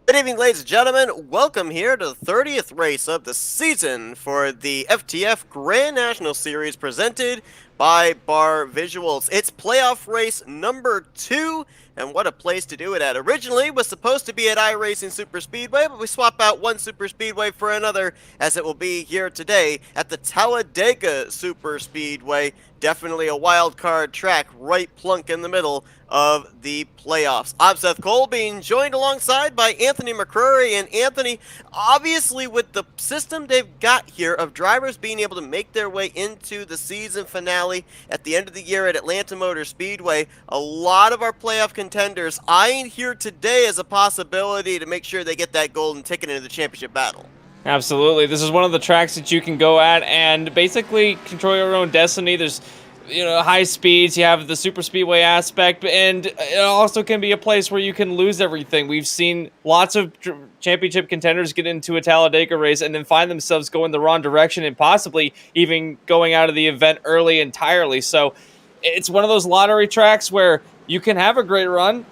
Good evening, ladies and gentlemen. Welcome here to the 30th race of the season for the FTF Grand National Series presented by Barr Visuals. It's playoff race number 2, and what a place to do it at. Originally, it was supposed to be at iRacing Super Speedway, but we swap out one Super Speedway for another, as it will be here today at the Talladega Super Speedway. Definitely a wild card track right plunk in the middle of the playoffs. I'm Seth Cole, being joined alongside by Anthony McCrory. And Anthony, obviously with the system they've got here of drivers being able to make their way into the season finale at the end of the year at Atlanta Motor Speedway, a lot of our playoff contenders eyeing here today as a possibility to make sure they get that golden ticket into the championship battle. Absolutely. This is one of the tracks that you can go at and basically control your own destiny. There's, high speeds, you have the super speedway aspect, and it also can be a place where you can lose everything. We've seen lots of championship contenders get into a Talladega race and then find themselves going the wrong direction and possibly even going out of the event early entirely. So it's one of those lottery tracks where you can have a great run,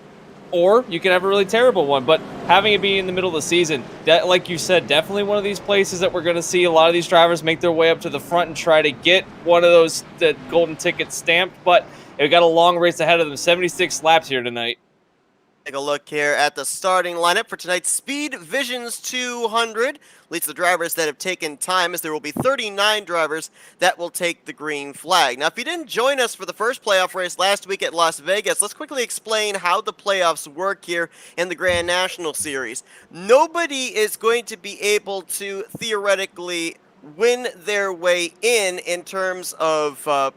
or you can have a really terrible one. But having it be in the middle of the season, that, like you said, definitely one of these places that we're going to see a lot of these drivers make their way up to the front and try to get one of those the golden tickets stamped. But they've got a long race ahead of them, 76 laps here tonight. Take a look here at the starting lineup for tonight's Speed Visions 200. Leads the drivers that have taken time, as there will be 39 drivers that will take the green flag. Now, if you didn't join us for the first playoff race last week at Las Vegas, let's quickly explain how the playoffs work here in the Grand National Series. Nobody is going to be able to theoretically win their way in terms of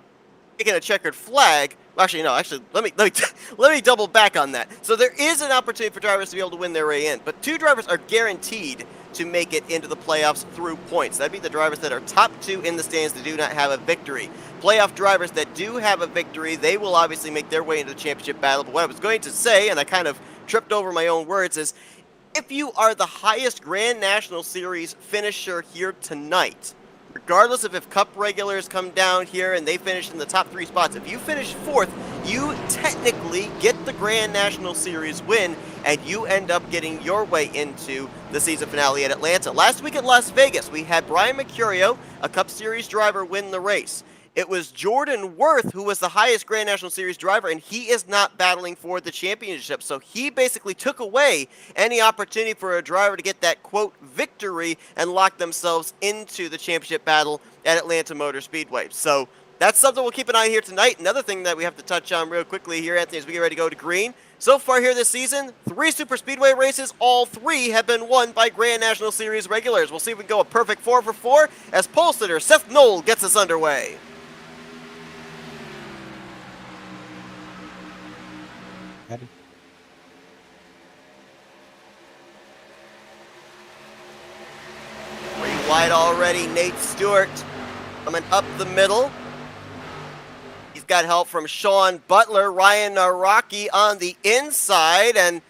taking a checkered flag. Actually, no. Let me double back on that. So there is an opportunity for drivers to be able to win their way in, but 2 drivers are guaranteed to make it into the playoffs through points. That'd be the drivers that are top 2 in the stands that do not have a victory. Playoff drivers that do have a victory, they will obviously make their way into the championship battle. But what I was going to say, and I kind of tripped over my own words, is if you are the highest Grand National Series finisher here tonight, regardless of if Cup regulars come down here and they finish in the top 3 spots, if you finish 4th, you technically get the Grand National Series win, and you end up getting your way into the season finale at Atlanta. Last week at Las Vegas, we had Brian Mercurio, a Cup Series driver, win the race. It was Jordan Worth who was the highest Grand National Series driver, and he is not battling for the championship. So he basically took away any opportunity for a driver to get that, quote, victory and lock themselves into the championship battle at Atlanta Motor Speedway. So that's something we'll keep an eye on here tonight. Another thing that we have to touch on real quickly here, Anthony, as we get ready to go to green. So far here this season, 3 Super Speedway races, all 3 have been won by Grand National Series regulars. We'll see if we can go a perfect 4 for 4 as pole sitter Seth Knoll gets us underway. Wide already, Nate Stewart coming up the middle. He's got help from Sean Butler, Ryan Naraki on the inside, and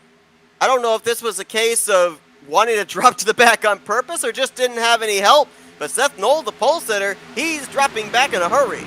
I don't know if this was a case of wanting to drop to the back on purpose or just didn't have any help, but Seth Knoll, the pole sitter, he's dropping back in a hurry.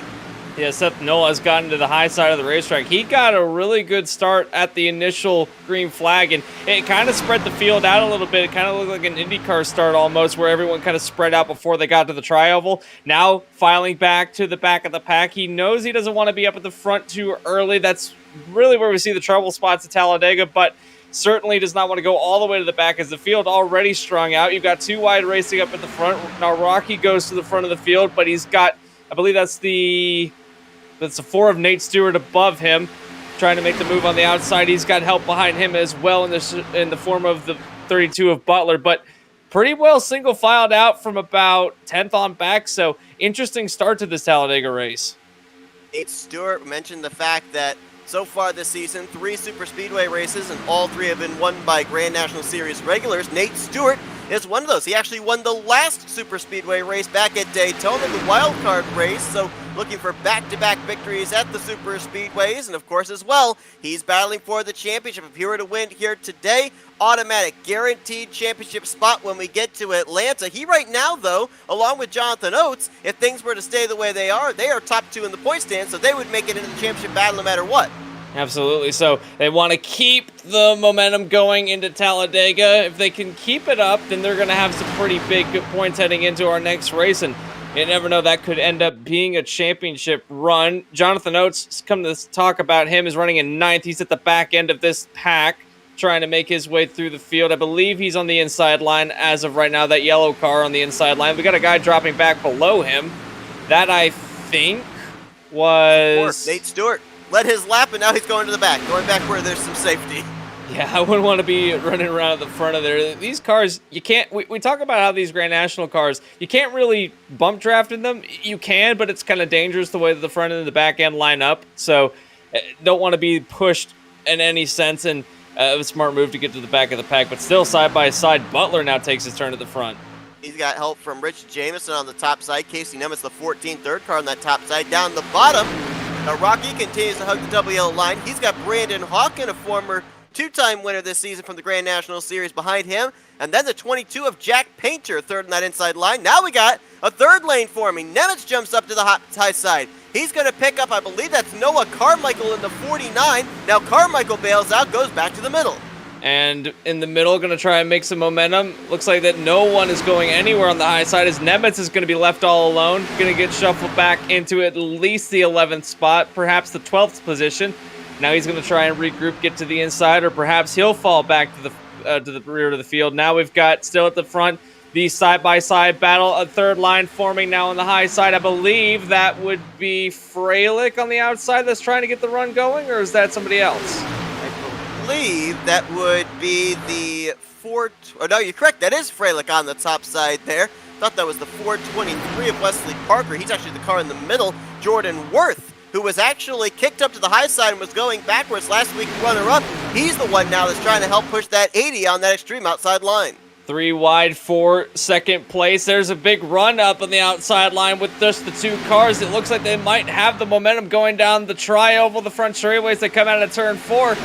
Yeah, Seth Knoll has gotten to the high side of the racetrack. He got a really good start at the initial green flag, and it kind of spread the field out a little bit. It kind of looked like an IndyCar start almost, where everyone kind of spread out before they got to the tri-oval. Now, filing back to the back of the pack, he knows he doesn't want to be up at the front too early. That's really where we see the trouble spots at Talladega, but certainly does not want to go all the way to the back as the field already strung out. You've got 2 wide racing up at the front. Now, Rocky goes to the front of the field, but he's got, I believe that's the 4 of Nate Stewart above him, trying to make the move on the outside. He's got help behind him as well in the form of the 32 of Butler, but pretty well single filed out from about 10th on back. So interesting start to this Talladega race. Nate Stewart mentioned the fact that so far this season, 3 Super Speedway races, and all 3 have been won by Grand National Series regulars. Nate Stewart is one of those. He actually won the last Super Speedway race back at Daytona, the wild card race, so looking for back-to-back victories at the Super Speedways, and of course as well, he's battling for the championship. If he were to win here today, automatic, guaranteed championship spot when we get to Atlanta. He right now, though, along with Jonathan Oates, if things were to stay the way they are top 2 in the point stand, so they would make it into the championship battle no matter what. Absolutely. So they want to keep the momentum going into Talladega. If they can keep it up, then they're going to have some pretty big good points heading into our next race. And you never know, that could end up being a championship run. Jonathan Oates, come to talk about him, is running in ninth. He's at the back end of this pack, trying to make his way through the field. I believe he's on the inside line as of right now, that yellow car on the inside line. We got a guy dropping back below him. That, I think, was Nate Stewart. Led his lap, and now he's going to the back. Going back where there's some safety. Yeah, I wouldn't want to be running around at the front of there. These cars, you can't... We talk about how these Grand National cars, you can't really bump draft in them. You can, but it's kind of dangerous the way that the front end and the back end line up. So, don't want to be pushed in any sense, and a smart move to get to the back of the pack. But still, side by side, Butler now takes his turn at the front. He's got help from Rich Jameson on the top side. Casey Nemitz, the 14th, third car on that top side. Down the bottom, now Rocky continues to hug the WL line. He's got Brandon Hawkin, a former two-time winner this season from the Grand National Series, behind him. And then the 22 of Jack Painter, third on that inside line. Now we got a third lane forming. Nemitz jumps up to the high side. He's going to pick up, I believe that's Noah Carmichael in the 49. Now Carmichael bails out, goes back to the middle. And in the middle, going to try and make some momentum. Looks like that no one is going anywhere on the high side, as Nemitz is going to be left all alone. Going to get shuffled back into at least the 11th spot, perhaps the 12th position. Now he's going to try and regroup, get to the inside, or perhaps he'll fall back to the rear of the field. Now we've got still at the front the side-by-side battle, a third line forming now on the high side. I believe that would be Freilich on the outside that's trying to get the run going, or is that somebody else? I believe that would be the oh no, you're correct. That is Freilich on the top side there. Thought that was the 423 of Wesley Parker. He's actually the car in the middle. Jordan Worth, who was actually kicked up to the high side and was going backwards last week, runner-up. He's the one now that's trying to help push that 80 on that extreme outside line. 3 wide for second place. There's a big run up on the outside line with just the two cars. It looks like they might have the momentum going down the tri-oval, the front straightaways that come out of turn 4.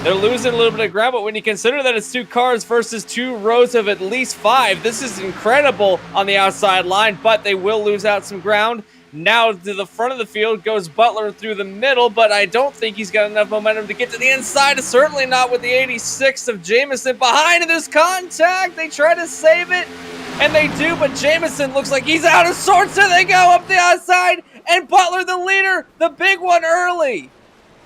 They're losing a little bit of ground, but when you consider that it's 2 cars versus 2 rows of at least 5, this is incredible on the outside line, but they will lose out some ground. Now to the front of the field goes Butler through the middle, but I don't think he's got enough momentum to get to the inside. Certainly not with the 86 of Jameson behind. There's contact. They try to save it, and they do, but Jameson looks like he's out of sorts, and they go up the outside, and Butler, the leader, the big one early.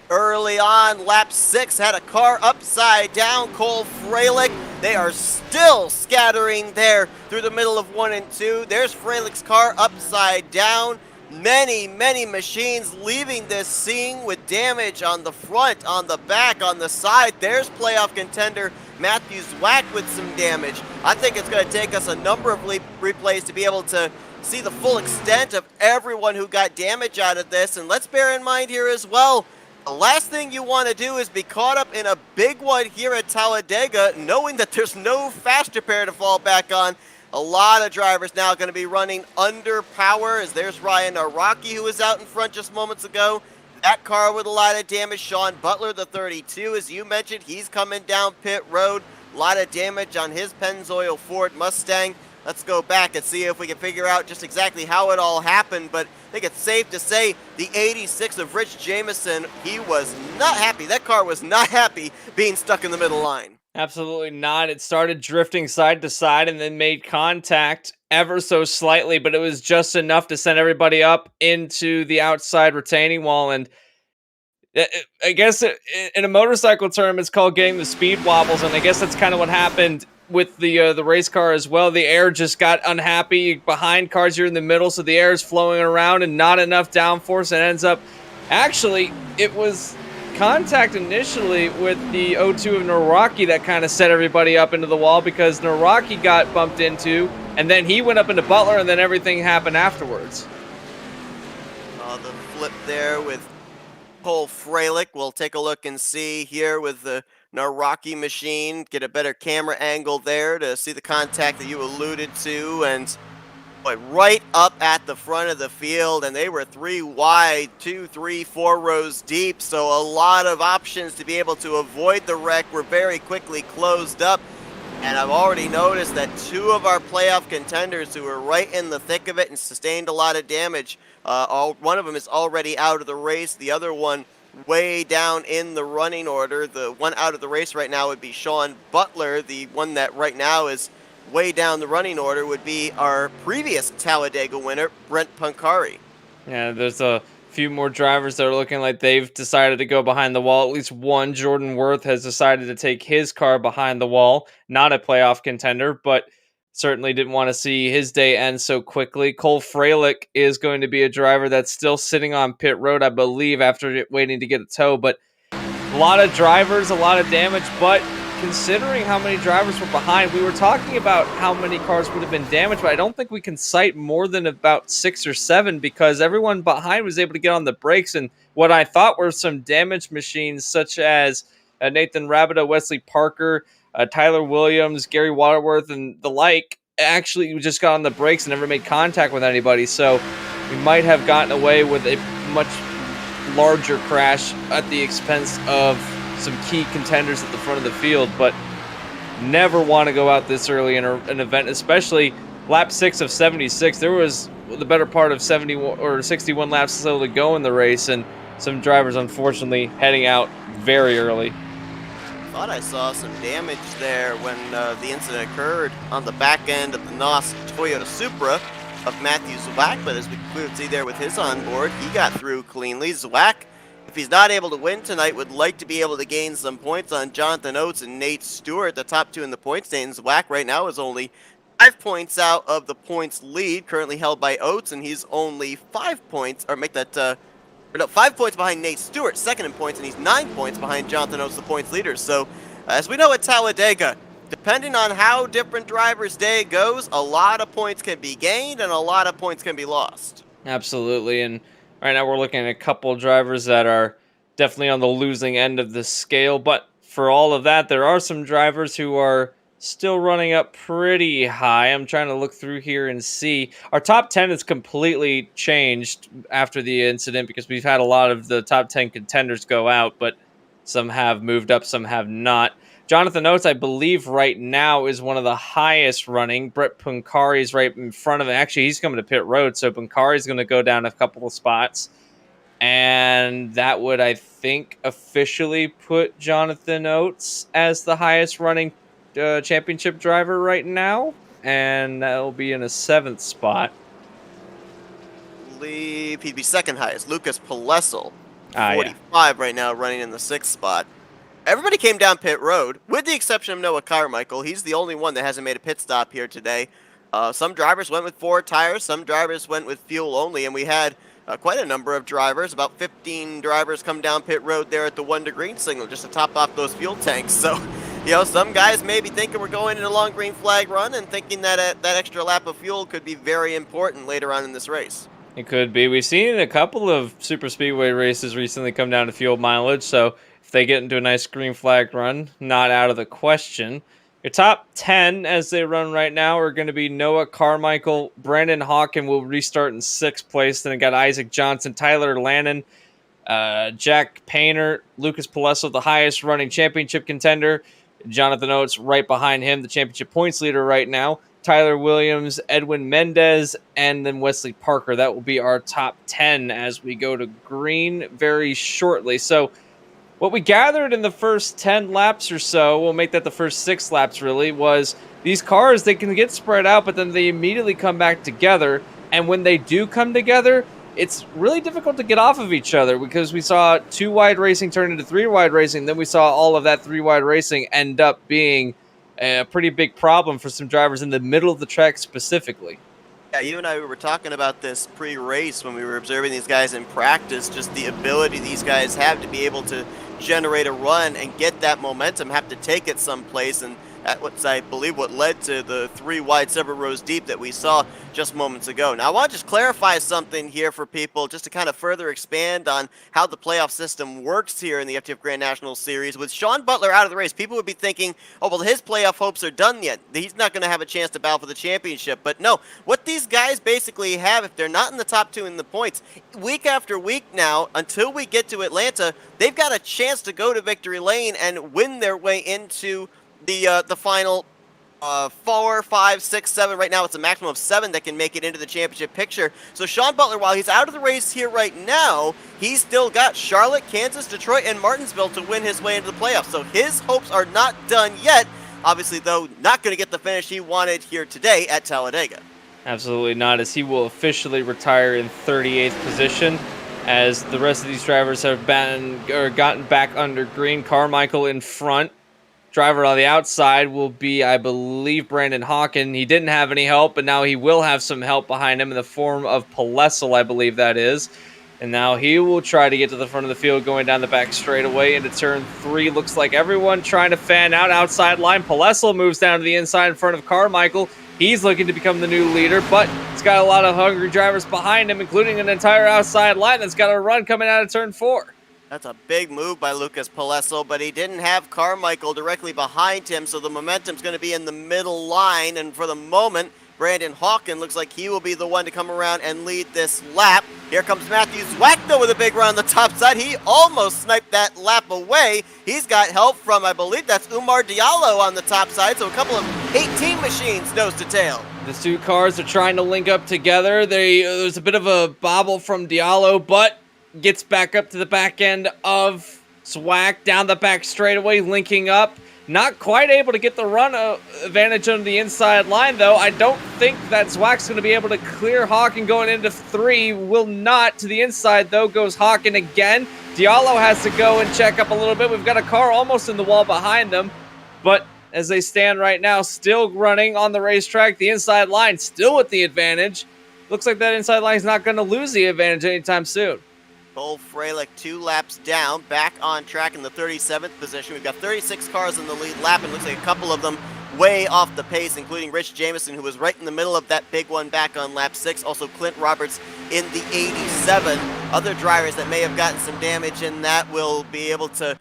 Early on, lap 6 had a car upside down. Cole Freilich. They are still scattering there through the middle of 1 and 2. There's Freilich's car upside down. Many machines leaving this scene with damage on the front, on the back, on the side. There's playoff contender Matthew Zwack with some damage. I think it's going to take us a number of replays to be able to see the full extent of everyone who got damage out of this. And let's bear in mind here as well, the last thing you want to do is be caught up in a big one here at Talladega, knowing that there's no faster pair to fall back on. A lot of drivers now going to be running under power, as there's Ryan Araki, who was out in front just moments ago. That car with a lot of damage. Sean Butler, the 32, as you mentioned, he's coming down pit road. A lot of damage on his Pennzoil Ford Mustang. Let's go back and see if we can figure out just exactly how it all happened, but I think it's safe to say the 86 of Rich Jameson, he was not happy. That car was not happy being stuck in the middle line. Absolutely not. It started drifting side to side and then made contact ever so slightly, but it was just enough to send everybody up into the outside retaining wall. And I guess in a motorcycle term, it's called getting the speed wobbles, and I guess that's kind of what happened with the race car as well. The air just got unhappy behind cars here in the middle, so the air is flowing around and not enough downforce, and ends up, actually, it was contact initially with the 02 of Noraki that kind of set everybody up into the wall, because Noraki got bumped into, and then he went up into Butler, and then everything happened afterwards. The flip there with Cole Freilich. We'll take a look and see here with the Naraki machine, get a better camera angle there to see the contact that you alluded to, and boy, right up at the front of the field, and they were 3 wide, 2, 3, 4 rows deep, so a lot of options to be able to avoid the wreck were very quickly closed up. And I've already noticed that 2 of our playoff contenders who were right in the thick of it and sustained a lot of damage, one of them is already out of the race. The other one way down in the running order. The one out of the race right now would be Sean Butler. The one that right now is way down the running order would be our previous Talladega winner, Brent Pancari. Yeah, there's a few more drivers that are looking like they've decided to go behind the wall. At least one, Jordan Worth, has decided to take his car behind the wall. Not a playoff contender, but certainly didn't want to see his day end so quickly. Cole Freilich is going to be a driver that's still sitting on pit road, I believe, after waiting to get a tow. But a lot of drivers, a lot of damage, but considering how many drivers were behind, we were talking about how many cars would have been damaged, but I don't think we can cite more than about 6 or 7 because everyone behind was able to get on the brakes. And what I thought were some damaged machines, such as Nathan Rabida, Wesley Parker, Tyler Williams, Gary Waterworth, and the like, actually just got on the brakes and never made contact with anybody. So we might have gotten away with a much larger crash at the expense of some key contenders at the front of the field, but never want to go out this early in an event, especially lap 6 of 76. There was the better part of 71 or 61 laps still to go in the race, and some drivers unfortunately heading out very early. Thought I saw some damage there when the incident occurred on the back end of the NOS Toyota Supra of Matthew Zwack, but as we could see there with his onboard, he got through cleanly. Zwack, if he's not able to win tonight, would like to be able to gain some points on Jonathan Oates and Nate Stewart, the top 2 in the points standings. Zwack right now is only 5 points out of the points lead, currently held by Oates, and he's only 5 points, or make that, 5 points behind Nate Stewart, second in points, and he's 9 points behind Jonathan Oates, the points leader. So, as we know at Talladega, depending on how different drivers' day goes, a lot of points can be gained and a lot of points can be lost. Absolutely, and right now we're looking at a couple of drivers that are definitely on the losing end of the scale, but for all of that, there are some drivers who are still running up pretty high. I'm trying to look through here and see. Our top 10 has completely changed after the incident because we've had a lot of the top 10 contenders go out, but some have moved up, some have not. Jonathan Oates, I believe, right now is one of the highest running. Brett Pancari is right in front of him. Actually, he's coming to pit road, so Pancari is going to go down a couple of spots. And that would, I think, officially put Jonathan Oates as the highest running championship driver right now. And that'll be in a 7th spot. I believe he'd be second highest. Lucas Palesel, 45 right now, running in the 6th spot. Everybody came down pit road, with the exception of Noah Carmichael. He's the only one that hasn't made a pit stop here today. Some drivers went with 4 tires, some drivers went with fuel only, and we had quite a number of drivers, about 15 drivers come down pit road there at the 1 to green signal just to top off those fuel tanks. So, some guys may be thinking we're going in a long green flag run and thinking that that extra lap of fuel could be very important later on in this race. It could be. We've seen a couple of super speedway races recently come down to fuel mileage, so if they get into a nice green flag run, not out of the question. Your top 10 as they run right now are going to be Noah Carmichael, Brandon Hawken will restart in 6th place. Then I got Isaac Johnson, Tyler Lannon, Jack Painter, Lucas Palesel, the highest running championship contender. Jonathan Oates right behind him, the championship points leader right now. Tyler Williams, Edwin Mendes, and then Wesley Parker. That will be our top 10 as we go to green very shortly. So what we gathered in the first 10 laps or so, we'll make that the first 6 laps really, was these cars, they can get spread out, but then they immediately come back together. And when they do come together, it's really difficult to get off of each other because we saw 2-wide racing turn into 3-wide racing. Then we saw all of that 3-wide racing end up being a pretty big problem for some drivers in the middle of the track specifically. Yeah, you and I were talking about this pre-race when we were observing these guys in practice, just the ability these guys have to be able to generate a run and get that momentum, have to take it someplace, and that's, I believe, what led to the 3 wide several rows deep that we saw just moments ago. Now, I want to just clarify something here for people, just to kind of further expand on how the playoff system works here in the FTF Grand National Series. With Sean Butler out of the race, people would be thinking, oh, well, his playoff hopes are done yet. He's not going to have a chance to battle for the championship. But no, what these guys basically have, if they're not in the top 2 in the points, week after week now, until we get to Atlanta, they've got a chance to go to victory lane and win their way into the final 4, 5, 6, 7. Right now, it's a maximum of 7 that can make it into the championship picture. So Sean Butler, while he's out of the race here right now, he's still got Charlotte, Kansas, Detroit, and Martinsville to win his way into the playoffs. So his hopes are not done yet. Obviously, though, not going to get the finish he wanted here today at Talladega. Absolutely not, as he will officially retire in 38th position, as the rest of these drivers have gotten back under green. Carmichael in front. Driver on the outside will be, I believe, Brandon Hawken. He didn't have any help, but now he will have some help behind him in the form of Palesel, I believe that is. And now he will try to get to the front of the field going down the back straightaway into turn 3. Looks like everyone trying to fan out outside line. Palesel moves down to the inside in front of Carmichael. He's looking to become the new leader, but he's got a lot of hungry drivers behind him, including an entire outside line that's got a run coming out of turn 4. That's a big move by Lucas Palesel, but he didn't have Carmichael directly behind him, so the momentum's going to be in the middle line, and for the moment, Brandon Hawken looks like he will be the one to come around and lead this lap. Here comes Matthew Zwack, though, with a big run on the top side. He almost sniped that lap away. He's got help from, I believe that's Omar Diallo on the top side, so a couple of 18 machines nose to tail. The two cars are trying to link up together. There's a bit of a bobble from Diallo, but gets back up to the back end of Zwack, down the back straightaway, linking up. Not quite able to get the run advantage on the inside line, though. I don't think that Zwack's going to be able to clear Hawken going into 3. Will not. To the inside, though, goes Hawken again. Diallo has to go and check up a little bit. We've got a car almost in the wall behind them, but as they stand right now, still running on the racetrack, the inside line still with the advantage. Looks like that inside line is not going to lose the advantage anytime soon. Cole Freilich 2 laps down, back on track in the 37th position. We've got 36 cars in the lead lap, and looks like a couple of them way off the pace, including Rich Jameson, who was right in the middle of that big one back on lap 6. Also Clint Roberts in the 87. Other drivers that may have gotten some damage in that will be able to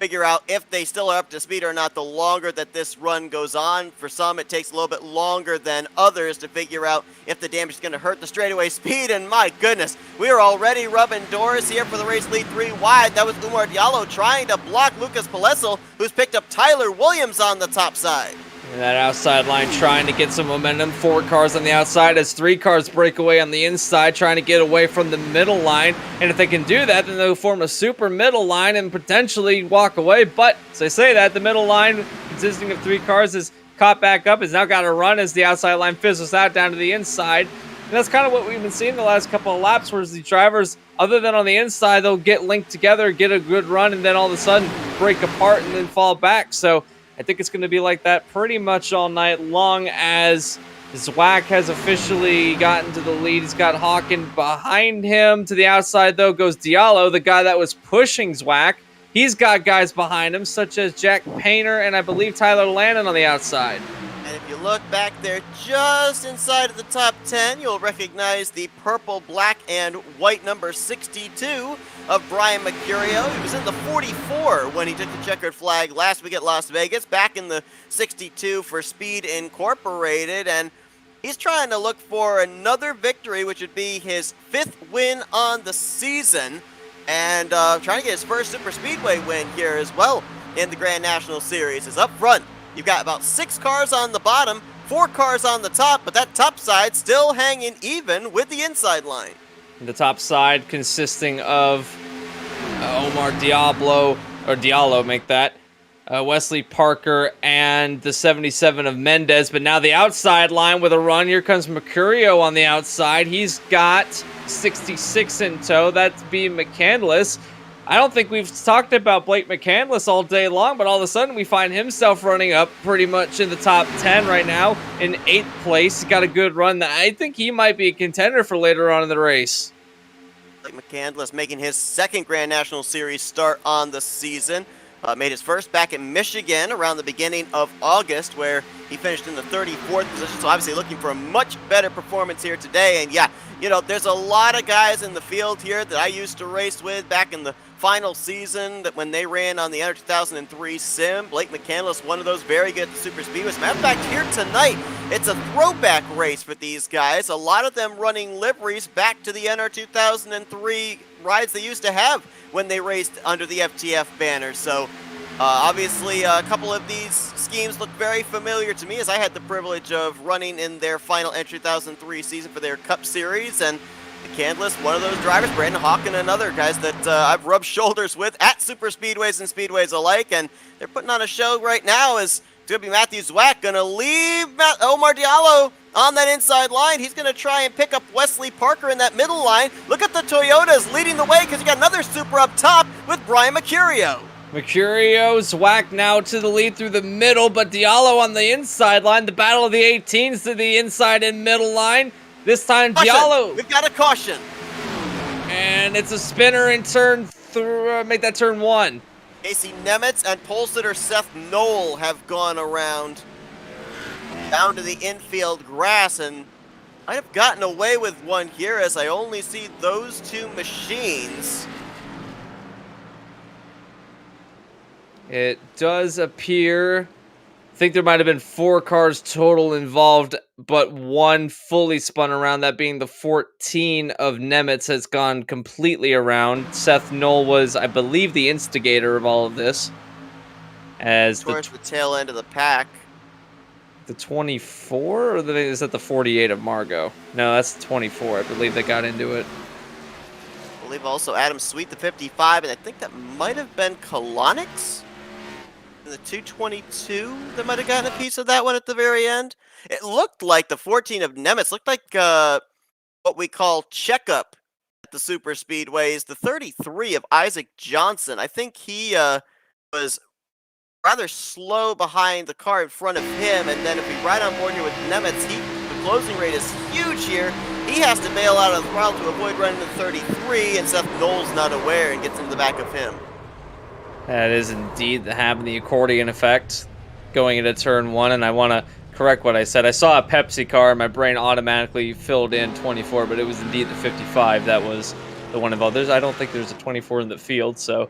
figure out if they still are up to speed or not the longer that this run goes on. For some, it takes a little bit longer than others to figure out if the damage is going to hurt the straightaway speed, and my goodness, we are already rubbing doors here for the race lead 3 wide. That was Omar Diallo trying to block Lucas Palesel, who's picked up Tyler Williams on the top side. And that outside line trying to get some momentum. 4 cars on the outside as 3 cars break away on the inside, trying to get away from the middle line. And if they can do that, then they'll form a super middle line and potentially walk away. But as I say that, the middle line, consisting of 3 cars, is caught back up. Has now got to run as the outside line fizzles out down to the inside. And that's kind of what we've been seeing the last couple of laps, whereas the drivers, other than on the inside, they'll get linked together, get a good run, and then all of a sudden break apart and then fall back. So I think it's going to be like that pretty much all night long, as Zwack has officially gotten to the lead. He's got Hawken behind him. To the outside, though, goes Diallo, the guy that was pushing Zwack. He's got guys behind him, such as Jack Painter and I believe Tyler Landon on the outside. And if you look back there just inside of the top 10, you'll recognize the purple, black, and white number 62 of Brian Mercurio. He was in the 44 when he took the checkered flag last week at Las Vegas, back in the 62 for Speed Incorporated, and he's trying to look for another victory, which would be his 5th win on the season, and trying to get his first Super Speedway win here as well in the Grand National Series. Is up front, you've got about 6 cars on the bottom, 4 cars on the top, but that top side still hanging even with the inside line. The top side consisting of Omar Diallo, make that, Wesley Parker, and the 77 of Mendes. But now the outside line with a run. Here comes Mercurio on the outside. He's got 66 in tow. That's being McCandless. I don't think we've talked about Blake McCandless all day long, but all of a sudden we find himself running up pretty much in the top 10 right now in 8th place. He's got a good run. I think he might be a contender for later on in the race. Blake McCandless making his 2nd Grand National Series start on the season. Made his first back in Michigan around the beginning of August, where he finished in the 34th position. So obviously looking for a much better performance here today. And yeah, you know, there's a lot of guys in the field here that I used to race with back in the final season, that when they ran on the Enter 2003 sim. Blake McCandless, one of those, very good at the super speedways. Matter of fact, here tonight, it's a throwback race for these guys. A lot of them running liveries back to the Enter 2003 rides they used to have when they raced under the FTF banner. So Obviously, a couple of these schemes look very familiar to me, as I had the privilege of running in their final entry 2003 season for their Cup Series, and the Candless, one of those drivers, Brandon Hawken, another, guys that I've rubbed shoulders with at super speedways and speedways alike, and they're putting on a show right now. As it's going to be Matthew Zwack going to leave Omar Diallo on that inside line. He's going to try and pick up Wesley Parker in that middle line. Look at the Toyotas leading the way, because you got another super up top with Brian Mercurio. Mercurio's whacked now to the lead through the middle, but Diallo on the inside line. The battle of the 18s to the inside and middle line. This time Caution. Diallo. We've got a caution. And it's a spinner in turn through. Make that turn 1. Casey Nemitz and pole sitter Seth Knoll have gone around down to the infield grass, and might have gotten away with one here, as I only see those two machines. It does appear, I think there might have been 4 cars total involved, but one fully spun around, that being the 14 of Nemitz has gone completely around. Seth Knoll was, I believe, the instigator of all of this. As towards the tail end of the pack. The 24, or is that the 48 of Margot? No, that's 24. I believe they got into it. I believe also Adam Sweet, the 55, and I think that might have been Kolonix. The 222 that might have gotten a piece of that one at the very end. It looked like the 14 of Nemitz looked like what we call checkup at the super speedways. The 33 of Isaac Johnson, I think he was rather slow behind the car in front of him, and then if we ride on board here with Nemitz, the closing rate is huge here. He has to bail out of the throttle to avoid running the 33, and Seth Knoll's not aware and gets into the back of him. That is indeed having the accordion effect going into turn 1, and I want to correct what I said. I saw a Pepsi car, and my brain automatically filled in 24, but it was indeed the 55 that was the one involved. I don't think there's a 24 in the field, so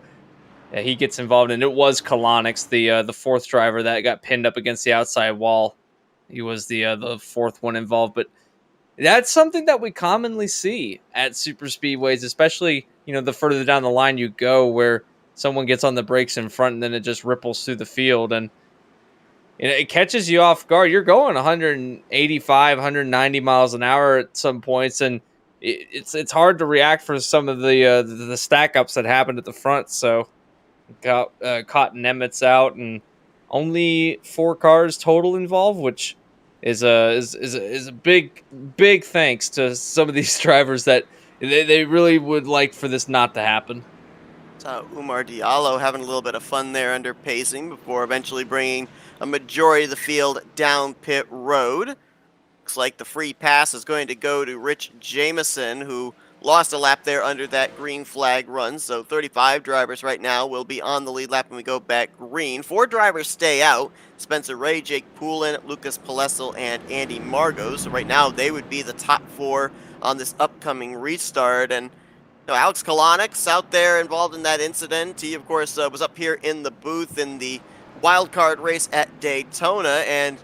yeah, he gets involved, and it was Kolonix, the fourth driver that got pinned up against the outside wall. He was the fourth one involved, but that's something that we commonly see at super speedways, especially, the further down the line you go, where someone gets on the brakes in front and then it just ripples through the field, and it catches you off guard. You're going 185, 190 miles an hour at some points, and it's hard to react for some of the stack ups that happened at the front. So got caught Nemitz out, and only 4 cars total involved, which is a big thanks to some of these drivers that they really would like for this not to happen. Umar Diallo having a little bit of fun there under pacing before eventually bringing a majority of the field down pit road. Looks like the free pass is going to go to Rich Jameson, who lost a lap there under that green flag run. So 35 drivers right now will be on the lead lap when we go back green. 4 drivers stay out. Spencer Ray, Jake Poulin, Lucas Palesel, and Andy Margot. So right now they would be the top 4 on this upcoming restart. And Alex Kolonix out there involved in that incident. He, of course, was up here in the booth in the wild card race at Daytona. And,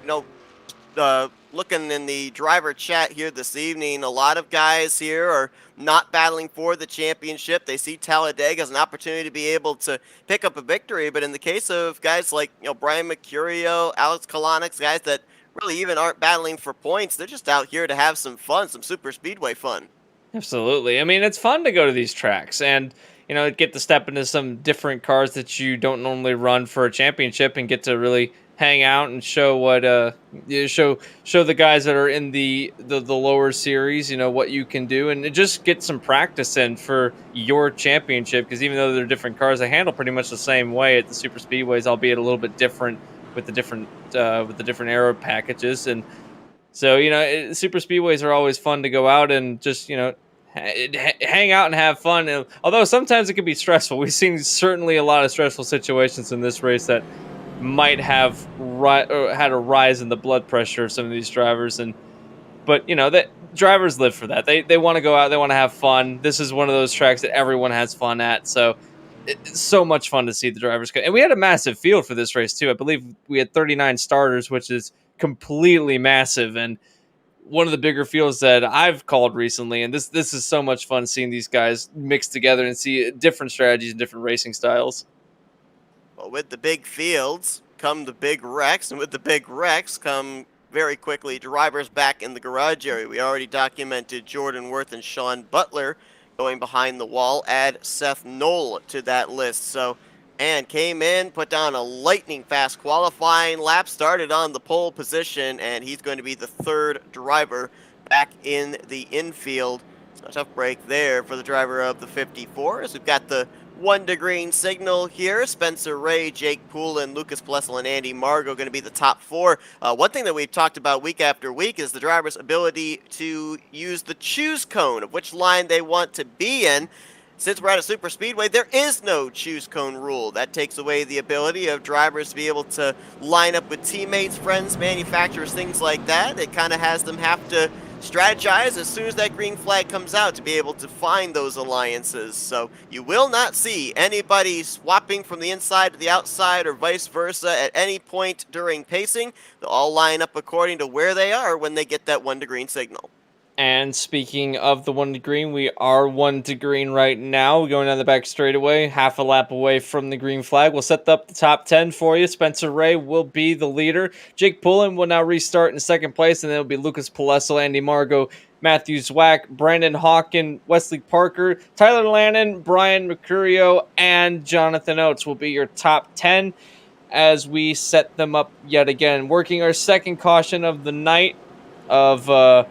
looking in the driver chat here this evening, a lot of guys here are not battling for the championship. They see Talladega as an opportunity to be able to pick up a victory. But in the case of guys like, Brian Mercurio, Alex Kolonix, guys that really even aren't battling for points, they're just out here to have some fun, some super speedway fun. Absolutely. I mean, it's fun to go to these tracks and, get to step into some different cars that you don't normally run for a championship, and get to really hang out and show what show the guys that are in the lower series, what you can do, and just get some practice in for your championship, because even though they're different cars, they handle pretty much the same way at the super speedways, albeit a little bit different with the different aero packages. And so, super speedways are always fun to go out and just, hang out and have fun. And although sometimes it can be stressful, we've seen certainly a lot of stressful situations in this race that might have had a rise in the blood pressure of some of these drivers. But that drivers live for that. They want to go out, they want to have fun. This is one of those tracks that everyone has fun at. So it's so much fun to see the drivers go. And we had a massive field for this race too. I believe we had 39 starters, which is completely massive, and one of the bigger fields that I've called recently. And this is so much fun seeing these guys mix together and see different strategies and different racing styles. Well, with the big fields come the big wrecks, and with the big wrecks come very quickly drivers back in the garage area. We already documented Jordan Worth and Sean Butler going behind the wall. Add Seth Knoll to that list. So, and came in, put down a lightning fast qualifying lap, started on the pole position, and he's going to be the third driver back in the infield. So a tough break there for the driver of the 54, as we've got the 1 to green signal here. Spencer Ray, Jake Poulin, Lucas Plessel, and Andy Margo going to be the top 4. One thing that we've talked about week after week is the driver's ability to use the choose cone of which line they want to be in. Since we're at a super speedway, there is no choose cone rule. That takes away the ability of drivers to be able to line up with teammates, friends, manufacturers, things like that. It kind of has them have to strategize as soon as that green flag comes out to be able to find those alliances. So you will not see anybody swapping from the inside to the outside or vice versa at any point during pacing. They'll all line up according to where they are when they get that 1 to green signal. And speaking of the 1 to green, we are 1 to green right now. We're going down the back straightaway, half a lap away from the green flag. We'll set up the top 10 for you. Spencer Ray will be the leader. Jake Poulin will now restart in second place, and then it'll be Lucas Palesel, Andy Margo, Matthew Zwack, Brandon Hawken, Wesley Parker, Tyler Lannon, Brian Mercurio, and Jonathan Oates will be your top 10 as we set them up yet again. Working our second caution of the night of...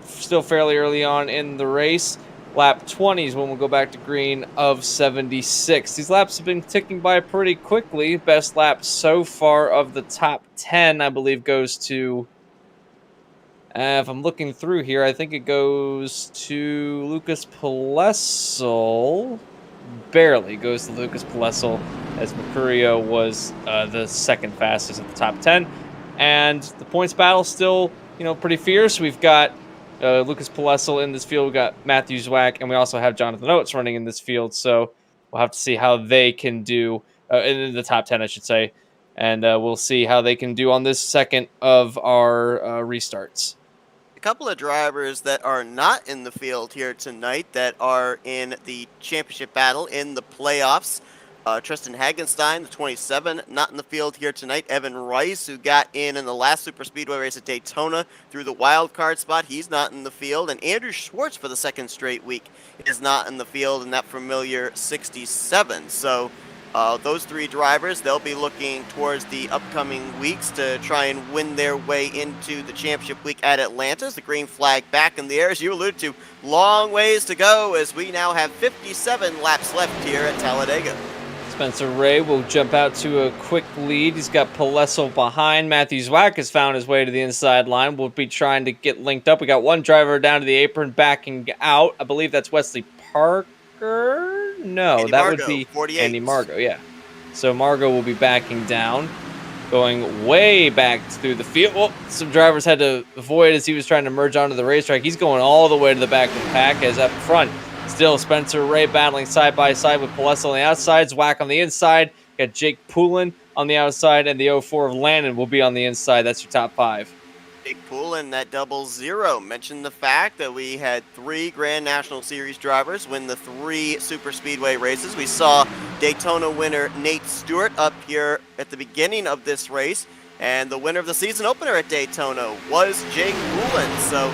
still fairly early on in the race. Lap 20 is when we'll go back to green of 76. These laps have been ticking by pretty quickly. Best lap so far of the top 10, I believe, goes to... if I'm looking through here, I think it goes to Lucas Palesel. Barely goes to Lucas Palesel, as Mercurio was the second fastest at the top 10. And the points battle still... pretty fierce. We've got Lucas Palesel in this field. We've got Matthew Zwack, and we also have Jonathan Oates running in this field. So we'll have to see how they can do in the top 10, I should say. And we'll see how they can do on this second of our restarts. A couple of drivers that are not in the field here tonight that are in the championship battle in the playoffs. Tristan Hagenstein, the 27, not in the field here tonight. Evan Rice, who got in the last super speedway race at Daytona through the wild card spot, he's not in the field. And Andrew Schwartz, for the second straight week, is not in the field in that familiar 67. So those 3 drivers, they'll be looking towards the upcoming weeks to try and win their way into the championship week at Atlanta. The green flag back in the air, as you alluded to. Long ways to go as we now have 57 laps left here at Talladega. Spencer Ray will jump out to a quick lead. He's got Palesel behind. Matthew Zwack has found his way to the inside line. We'll be trying to get linked up. We got one driver down to the apron backing out. I believe that's Wesley Parker. No, Andy that Margo, would be 48. Andy Margo, yeah. So Margo will be backing down, going way back through the field. Well, some drivers had to avoid as he was trying to merge onto the racetrack. He's going all the way to the back of the pack as up front. Still, Spencer Ray battling side by side with Palesel on the outside, Zwack on the inside. Got Jake Poulin on the outside, and the 04 of Lannon will be on the inside. That's your top 5. Jake Poulin, that 00. Mentioned the fact that we had 3 Grand National Series drivers win the 3 Super Speedway races. We saw Daytona winner Nate Stewart up here at the beginning of this race, and the winner of the season opener at Daytona was Jake Poulin. So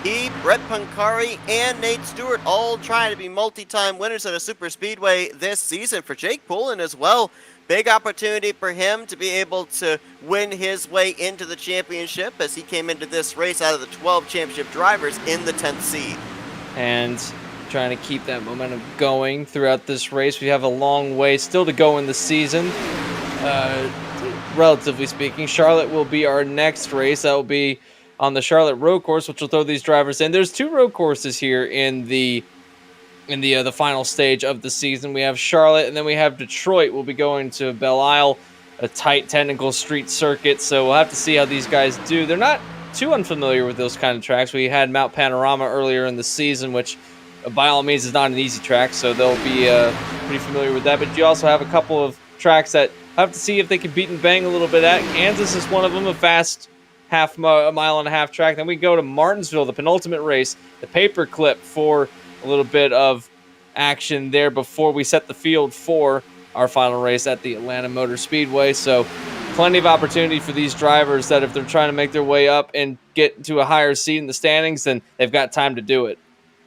he, Brett Pancari, and Nate Stewart all trying to be multi-time winners at a super speedway this season. For Jake Poulin as well, big opportunity for him to be able to win his way into the championship as he came into this race out of the 12 championship drivers in the 10th seed. And trying to keep that momentum going throughout this race. We have a long way still to go in the season, relatively speaking. Charlotte will be our next race. That will be on the Charlotte road course, which will throw these drivers in. There's 2 road courses here in the final stage of the season. We have Charlotte, and then we have Detroit. We'll be going to Belle Isle, a tight technical street circuit. So we'll have to see how these guys do. They're not too unfamiliar with those kind of tracks. We had Mount Panorama earlier in the season, which by all means is not an easy track, so they'll be pretty familiar with that. But you also have a couple of tracks that have to see if they can beat and bang a little bit at. Kansas is one of them, a fast a mile and a half track. Then we go to Martinsville, the penultimate race, the paperclip, for a little bit of action there before we set the field for our final race at the Atlanta Motor Speedway. So plenty of opportunity for these drivers that if they're trying to make their way up and get to a higher seat in the standings, then they've got time to do it.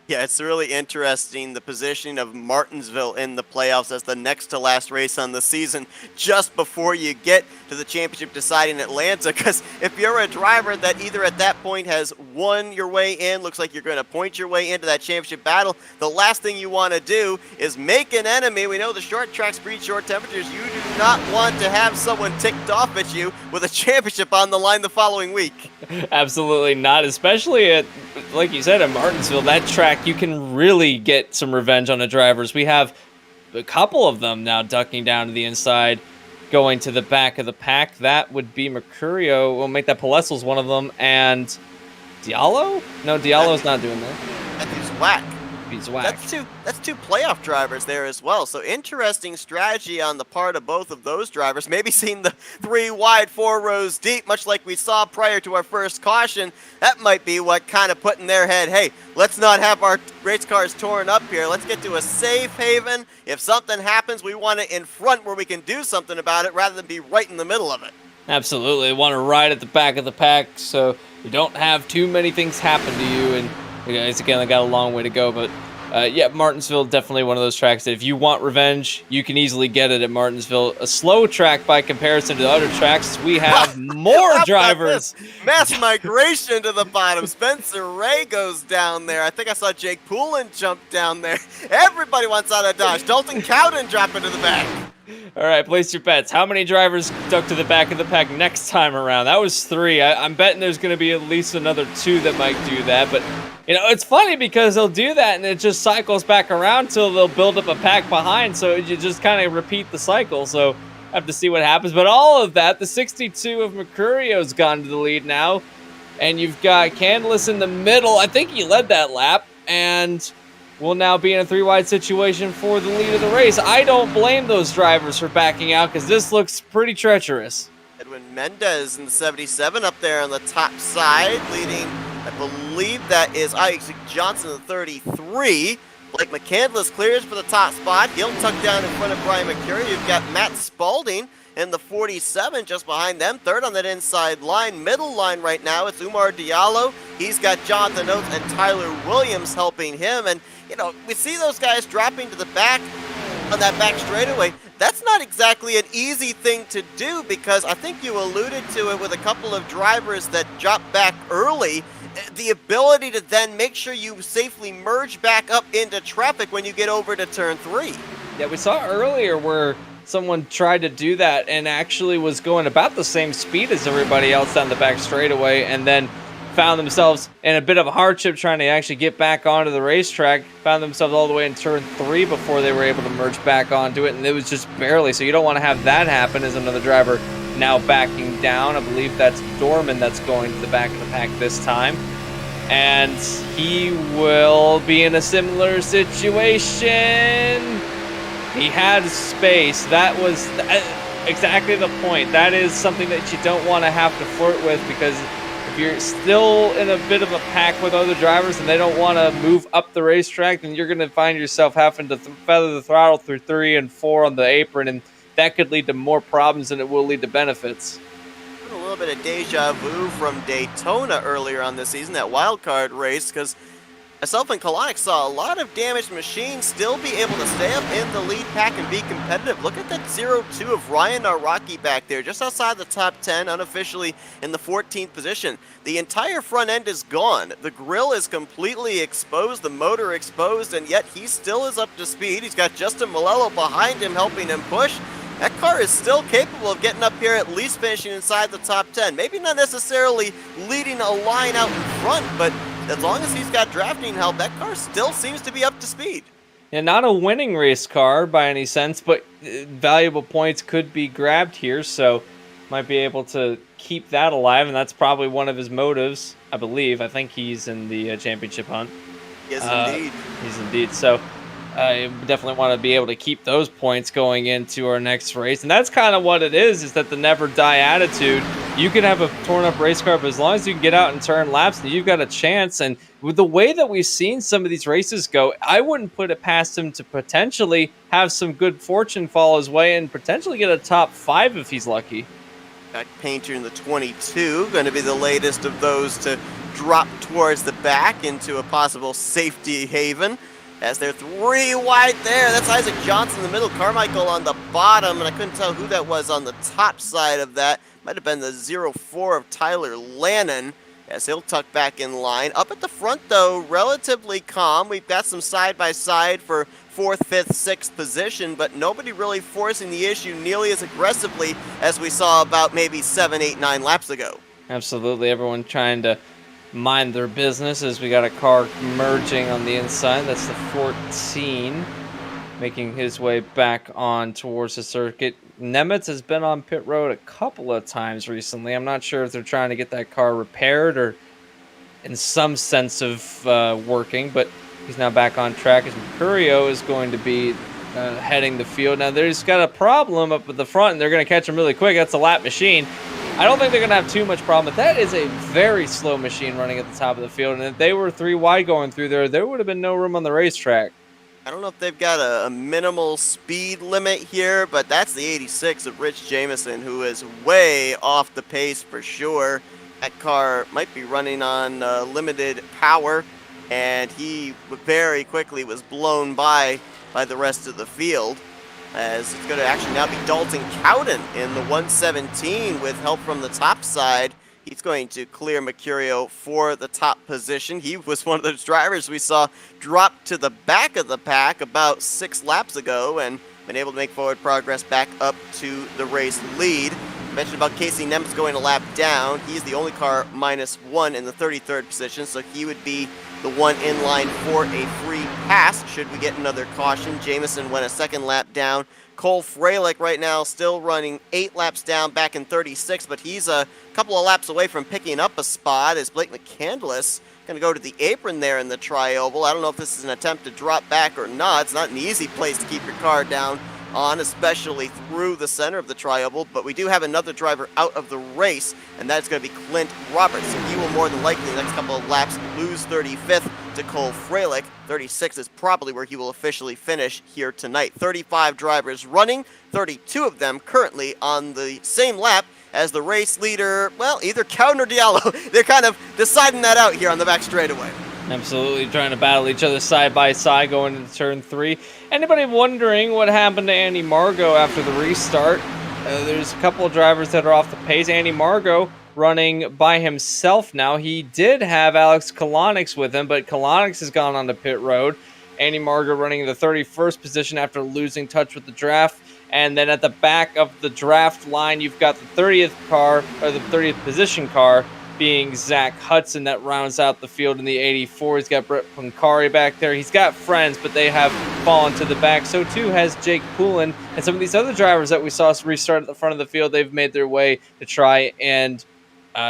Yeah, it's really interesting, the positioning of Martinsville in the playoffs as the next to last race on the season, just before you get to the championship deciding Atlanta. Because if you're a driver that either at that point has won your way in, looks like you're going to point your way into that championship battle, the last thing you want to do is make an enemy. We know the short tracks breed short temperatures. You do not want to have someone ticked off at you with a championship on the line the following week. Absolutely not, especially at, like you said, at Martinsville, that track, you can really get some revenge on the drivers. We have a couple of them now ducking down to the inside, going to the back of the pack. That would be Mercurio. We'll make that Palessel's one of them. And Diallo? No, Diallo's not doing that. Matthew's whack. He's whack. That's two playoff drivers there as well. So interesting strategy on the part of both of those drivers. Maybe seeing the 3 wide, 4 rows deep, much like we saw prior to our first caution. That might be what kind of put in their head, hey, let's not have our race cars torn up here. Let's get to a safe haven. If something happens, we want it in front where we can do something about it rather than be right in the middle of it. Absolutely. They want to ride at the back of the pack so you don't have too many things happen to you. And guys, again, I got a long way to go, but yeah, Martinsville, definitely one of those tracks that if you want revenge, you can easily get it at Martinsville. A slow track by comparison to the other tracks. We have more drivers. Mass migration to the bottom. Spencer Ray goes down there. I think I saw Jake Poulin jump down there. Everybody wants out of Dodge. Dalton Cowden drop into the back. All right, place your bets. How many drivers duck to the back of the pack next time around? That was 3. I'm betting there's going to be at least another 2 that might do that. But, you know, it's funny because they'll do that and it just cycles back around till they'll build up a pack behind. So you just kind of repeat the cycle. So I have to see what happens. But all of that, the 62 of Mercurio's gone to the lead now. And you've got Candelas in the middle. I think he led that lap. And we'll now be in a 3-wide situation for the lead of the race. I don't blame those drivers for backing out because this looks pretty treacherous. Edwin Mendes in the 77 up there on the top side, leading, I believe that is Isaac Johnson in the 33. Blake McCandless clears for the top spot. He'll tuck down in front of Brian Mercurio. You've got Matt Spalding in the 47 just behind them. Third on that inside line. Middle line right now, it's Omar Diallo. He's got Jonathan Oates and Tyler Williams helping him. And, you know, we see those guys dropping to the back on that back straightaway. That's not exactly an easy thing to do because I think you alluded to it with a couple of drivers that dropped back early. The ability to then make sure you safely merge back up into traffic when you get over to turn 3. Yeah, we saw earlier where someone tried to do that and actually was going about the same speed as everybody else down the back straightaway and then found themselves in a bit of a hardship trying to actually get back onto the racetrack, found themselves all the way in turn 3 before they were able to merge back onto it, and it was just barely. So you don't want to have that happen as another driver now backing down. I believe that's Dorman that's going to the back of the pack this time. And he will be in a similar situation. He had space. That was exactly the point. That is something that you don't want to have to flirt with because if you're still in a bit of a pack with other drivers and they don't want to move up the racetrack, then you're going to find yourself having to feather the throttle through 3 and 4 on the apron, and that could lead to more problems than it will lead to benefits. A little bit of deja vu from Daytona earlier on this season, that wild card race, because myself and Kalanick saw a lot of damaged machines still be able to stay up in the lead pack and be competitive. Look at that 0-2 of Ryan Araki back there, just outside the top 10, unofficially in the 14th position. The entire front end is gone. The grille is completely exposed, the motor exposed, and yet he still is up to speed. He's got Justin Malello behind him helping him push. That car is still capable of getting up here, at least finishing inside the top 10. Maybe not necessarily leading a line out in front, but as long as he's got drafting help, that car still seems to be up to speed. And not a winning race car by any sense, but valuable points could be grabbed here, so might be able to keep that alive, and that's probably one of his motives, I believe. I think he's in the championship hunt. Yes, indeed. He's indeed. So I definitely want to be able to keep those points going into our next race. And that's kind of what it is that the never die attitude you can have a torn up race car, but as long as you can get out and turn laps, then you've got a chance. And with the way that we've seen some of these races go, I wouldn't put it past him to potentially have some good fortune fall his way and potentially get a top 5 if he's lucky. Got Painter in the 22, going to be the latest of those to drop towards the back into a possible safety haven. As they're 3 wide there. That's Isaac Johnson in the middle, Carmichael on the bottom, and I couldn't tell who that was on the top side of that. Might have been the 04 of Tyler Lannon, as he'll tuck back in line. Up at the front, though, relatively calm. We've got some side-by-side for 4th, 5th, 6th position, but nobody really forcing the issue nearly as aggressively as we saw about maybe 7, 8, 9 laps ago. Absolutely, everyone trying to mind their business as we got a car merging on the inside. That's the 14, making his way back on towards the circuit. Nemitz has been on pit road a couple of times recently. I'm not sure if they're trying to get that car repaired or in some sense of working, but he's now back on track as Mercurio is going to be heading the field. Now, there's got a problem up at the front, and they're going to catch him really quick. That's a lap machine. I don't think they're going to have too much problem, but that is a very slow machine running at the top of the field, and if they were 3 wide going through there would have been no room on the racetrack. I don't know if they've got a minimal speed limit here, but that's the 86 of Rich Jameson, who is way off the pace for sure. That car might be running on limited power, and he very quickly was blown by the rest of the field. As it's going to actually now be Dalton Cowden in the 117 with help from the top side. He's going to clear Mercurio for the top position. He was one of those drivers we saw drop to the back of the pack about 6 laps ago and been able to make forward progress back up to the race lead. I mentioned about Casey Nemitz going a lap down. He's the only car -1 in the 33rd position, so he would be the one in line for a free pass should we get another caution. Jameson went a 2nd lap down. Cole Freilich right now still running 8 laps down back in 36, but he's a couple of laps away from picking up a spot as Blake McCandless going to go to the apron there in the tri-oval. I don't know if this is an attempt to drop back or not. It's not an easy place to keep your car down on, especially through the center of the tri-oval, but we do have another driver out of the race, and that's going to be Clint Roberts. So he will more than likely the next couple of laps lose 35th to Cole Freilich. 36 is probably where he will officially finish here tonight. 35 drivers running, 32 of them currently on the same lap as the race leader, well, either Cowden or Diallo. They're kind of deciding that out here on the back straightaway. Absolutely, trying to battle each other side by side going into turn 3. Anybody wondering what happened to Andy Margot after the restart? There's a couple of drivers that are off the pace. Andy Margot running by himself now. He did have Alex Kalonix with him, but Kalonix has gone onto pit road. Andy Margot running in the 31st position after losing touch with the draft. And then at the back of the draft line, you've got the 30th car, or the 30th position car, being Zach Hudson that rounds out the field in the 84. He's got Brett Pancari back there. He's got friends, but they have fallen to the back. So too has Jake Poulin. And some of these other drivers that we saw restart at the front of the field, they've made their way to try and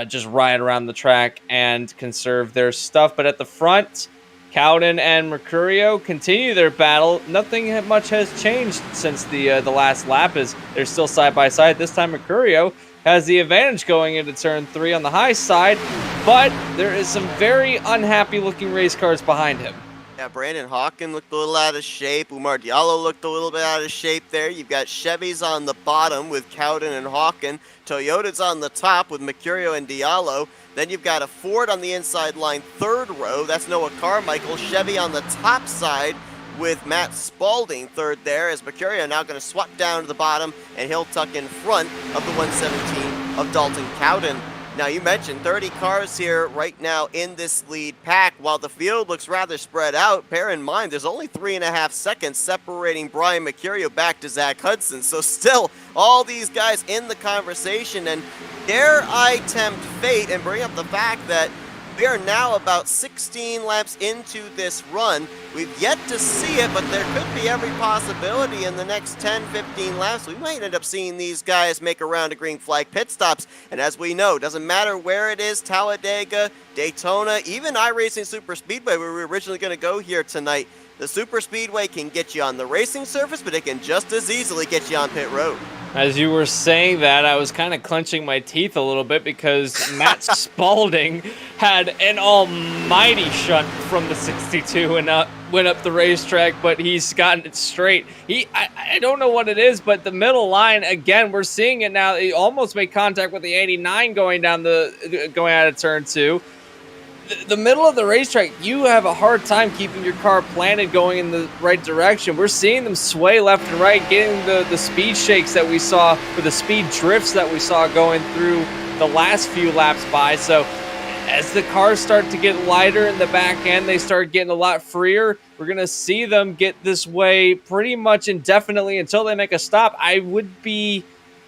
just ride around the track and conserve their stuff. But at the front, Cowden and Mercurio continue their battle. Nothing much has changed since the last lap. Is they're still side by side. This time Mercurio has the advantage going into turn 3 on the high side, but there is some very unhappy looking race cars behind him. Yeah, Brandon Hawken looked a little out of shape. Umar Diallo looked a little bit out of shape there. You've got Chevys on the bottom with Cowden and Hawken. Toyota's on the top with Mercurio and Diallo. Then you've got a Ford on the inside line, 3rd row. That's Noah Carmichael. Chevy on the top side with Matt Spalding 3rd there, as Mercurio now going to swap down to the bottom, and he'll tuck in front of the 117 of Dalton Cowden. Now, you mentioned 30 cars here right now in this lead pack. While the field looks rather spread out, bear in mind there's only 3.5 seconds separating Brian Mercurio back to Zach Hudson. So still, all these guys in the conversation, and dare I tempt fate and bring up the fact that we are now about 16 laps into this run. We've yet to see it, but there could be every possibility in the next 10, 15 laps. We might end up seeing these guys make a round of green flag pit stops. And as we know, doesn't matter where it is, Talladega, Daytona, even iRacing Super Speedway, where we were originally going to go here tonight. The Super Speedway can get you on the racing surface, but it can just as easily get you on pit road. As you were saying that, I was kind of clenching my teeth a little bit because Matt Spalding had an almighty shunt from the 62 and went up the racetrack, but he's gotten it straight. I don't know what it is, but the middle line, again, we're seeing it now. He almost made contact with the 89 going out of turn 2. The middle of the racetrack, you have a hard time keeping your car planted going in the right direction. We're seeing them sway left and right, getting the speed shakes that we saw, or the speed drifts that we saw going through the last few laps by. So as the cars start to get lighter in the back end, they start getting a lot freer. We're going to see them get this way pretty much indefinitely until they make a stop. I would be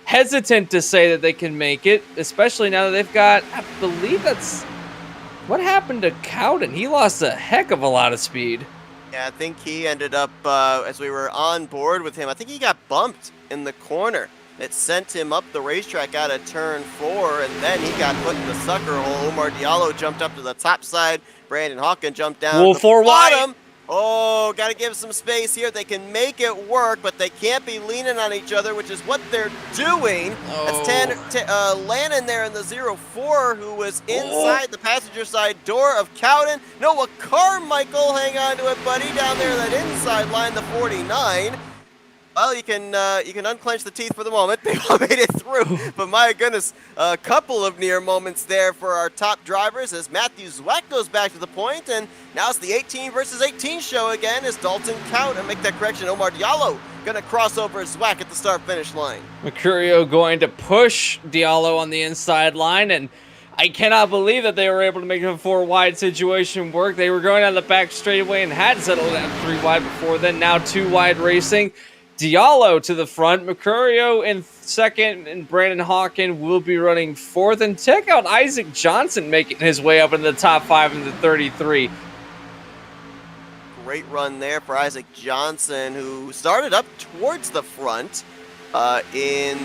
hesitant to say that they can make it, especially now that they've got, I believe that's... What happened to Cowden? He lost a heck of a lot of speed. Yeah, I think he ended up, as we were on board with him, I think he got bumped in the corner. It sent him up the racetrack out of turn 4, and then he got put in the sucker hole. Omar Diallo jumped up to the top side. Brandon Hawkins jumped down to the bottom. Oh, got to give some space here. They can make it work, but they can't be leaning on each other, which is what they're doing. That's Lannon there in the 04, who was inside the passenger side door of Cowden. Noah Carmichael, hang on to it, buddy, down there that inside line, the 49. Well, you can unclench the teeth for the moment. They all made it through, but my goodness, a couple of near moments there for our top drivers as Matthew Zwack goes back to the point, and now it's the 18 versus 18 show again as Dalton Cowden, make that correction, Omar Diallo gonna cross over Zwack at the start-finish line. Mercurio going to push Diallo on the inside line, and I cannot believe that they were able to make a 4-wide situation work. They were going down the back straightaway and had settled at 3-wide before then, now 2-wide racing. Diallo to the front, Mercurio in second, and Brandon Hawkins will be running fourth. And check out Isaac Johnson making his way up in the top 5 in the 33. Great run there for Isaac Johnson, who started up towards the front and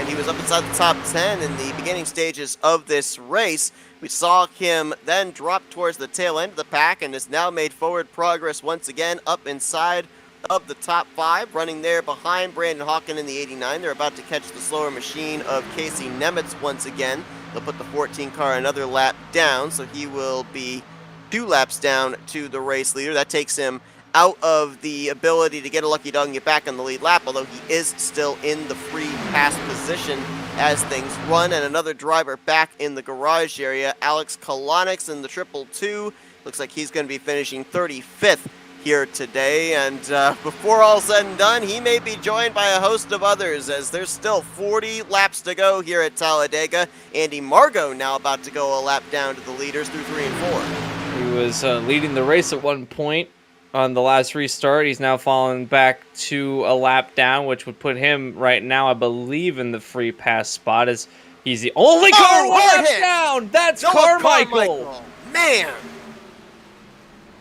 he was up inside the top 10 in the beginning stages of this race. We saw him then drop towards the tail end of the pack and has now made forward progress once again up inside of the top 5, running there behind Brandon Hawkins in the 89. They're about to catch the slower machine of Casey Nemitz once again. They'll put the 14 car another lap down, so he will be 2 laps down to the race leader. That takes him out of the ability to get a lucky dog and get back on the lead lap, although he is still in the free pass position as things run. And another driver back in the garage area, Alex Kolonix in the 222. Looks like he's going to be finishing 35th here today, and before all said and done, he may be joined by a host of others as there's still 40 laps to go here at Talladega. Andy Margot now about to go a lap down to the leaders through 3 and 4. He was leading the race at one point on the last restart. He's now fallen back to a lap down, which would put him right now, I believe, in the free pass spot as he's the only car lap down. That's Carmichael. Man.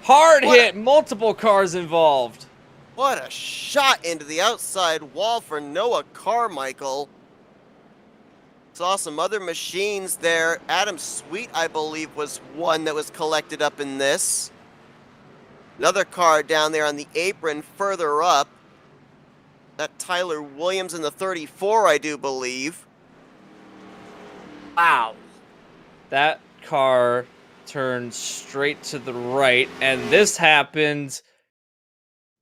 Hard hit, multiple cars involved. What a shot into the outside wall for Noah Carmichael. Saw some other machines there. Adam Sweet, I believe, was one that was collected up in this. Another car down there on the apron further up. That Tyler Williams in the 34, I do believe. Wow. That car turned straight to the right, and this happened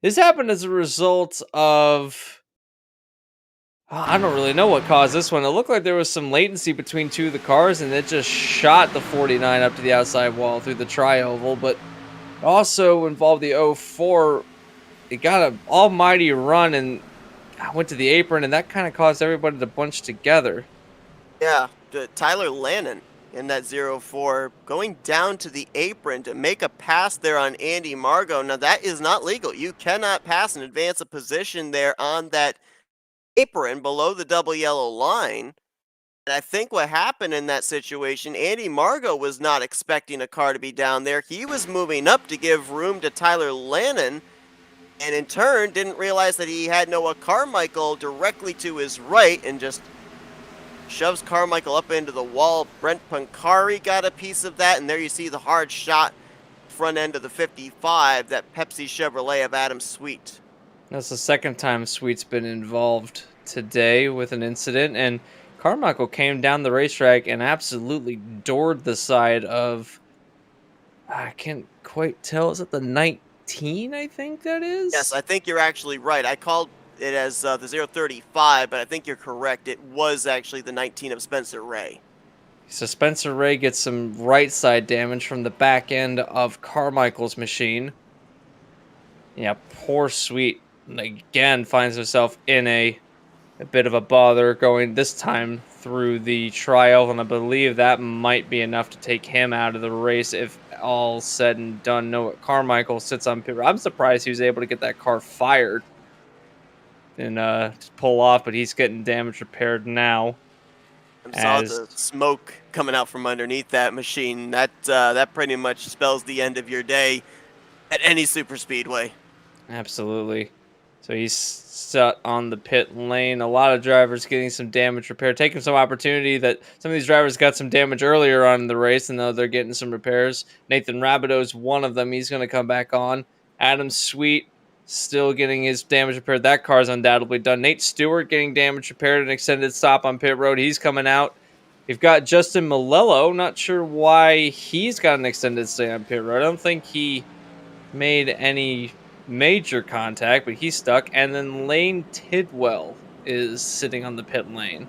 as a result of I don't really know what caused this one. It looked like there was some latency between 2 of the cars, and it just shot the 49 up to the outside wall through the tri-oval, but it also involved the 04. It got an almighty run and went to the apron, and that kind of caused everybody to bunch together. Yeah, Tyler Lannon in that 04 going down to the apron to make a pass there on Andy Margot. Now that is not legal. You cannot pass and advance a position there on that apron below the double yellow line. And I think what happened in that situation, Andy Margot was not expecting a car to be down there. He was moving up to give room to Tyler Lannon, and in turn didn't realize that he had Noah Carmichael directly to his right and just shoves Carmichael up into the wall. Brent Pancari got a piece of that, and there you see the hard shot front end of the 55, that Pepsi Chevrolet of Adam Sweet. That's the second time Sweet's been involved today with an incident, and Carmichael came down the racetrack and absolutely doored the side of, I can't quite tell, is it the 19, I think that Yes, is? I think you're actually right. I called it as the 035, but I think you're correct. It was actually the 19 of Spencer Ray. So Spencer Ray gets some right side damage from the back end of Carmichael's machine. Yeah, poor Sweet again finds herself in a bit of a bother going this time through the trial, and I believe that might be enough to take him out of the race if all said and done. Noah Carmichael sits on pit road. I'm surprised he was able to get that car fired and just pull off, but he's getting damage repaired now. I saw As the smoke coming out from underneath that machine. That pretty much spells the end of your day at any super speedway. absolutely. So he's set on the pit lane. A lot of drivers getting some damage repair, taking some opportunity that some of these drivers got some damage earlier on in the race, and now they're getting some repairs. Nathan Rabideau's one of them. He's going to come back on. Adam Sweet still getting his damage repaired. That car's undoubtedly done. Nate Stewart getting damage repaired, an extended stop on pit road. He's coming out. You've got Justin Malello. Not sure why he's got an extended stay on pit road. I don't think he made any major contact, but he's stuck. And then Lane Tidwell is sitting on the pit lane.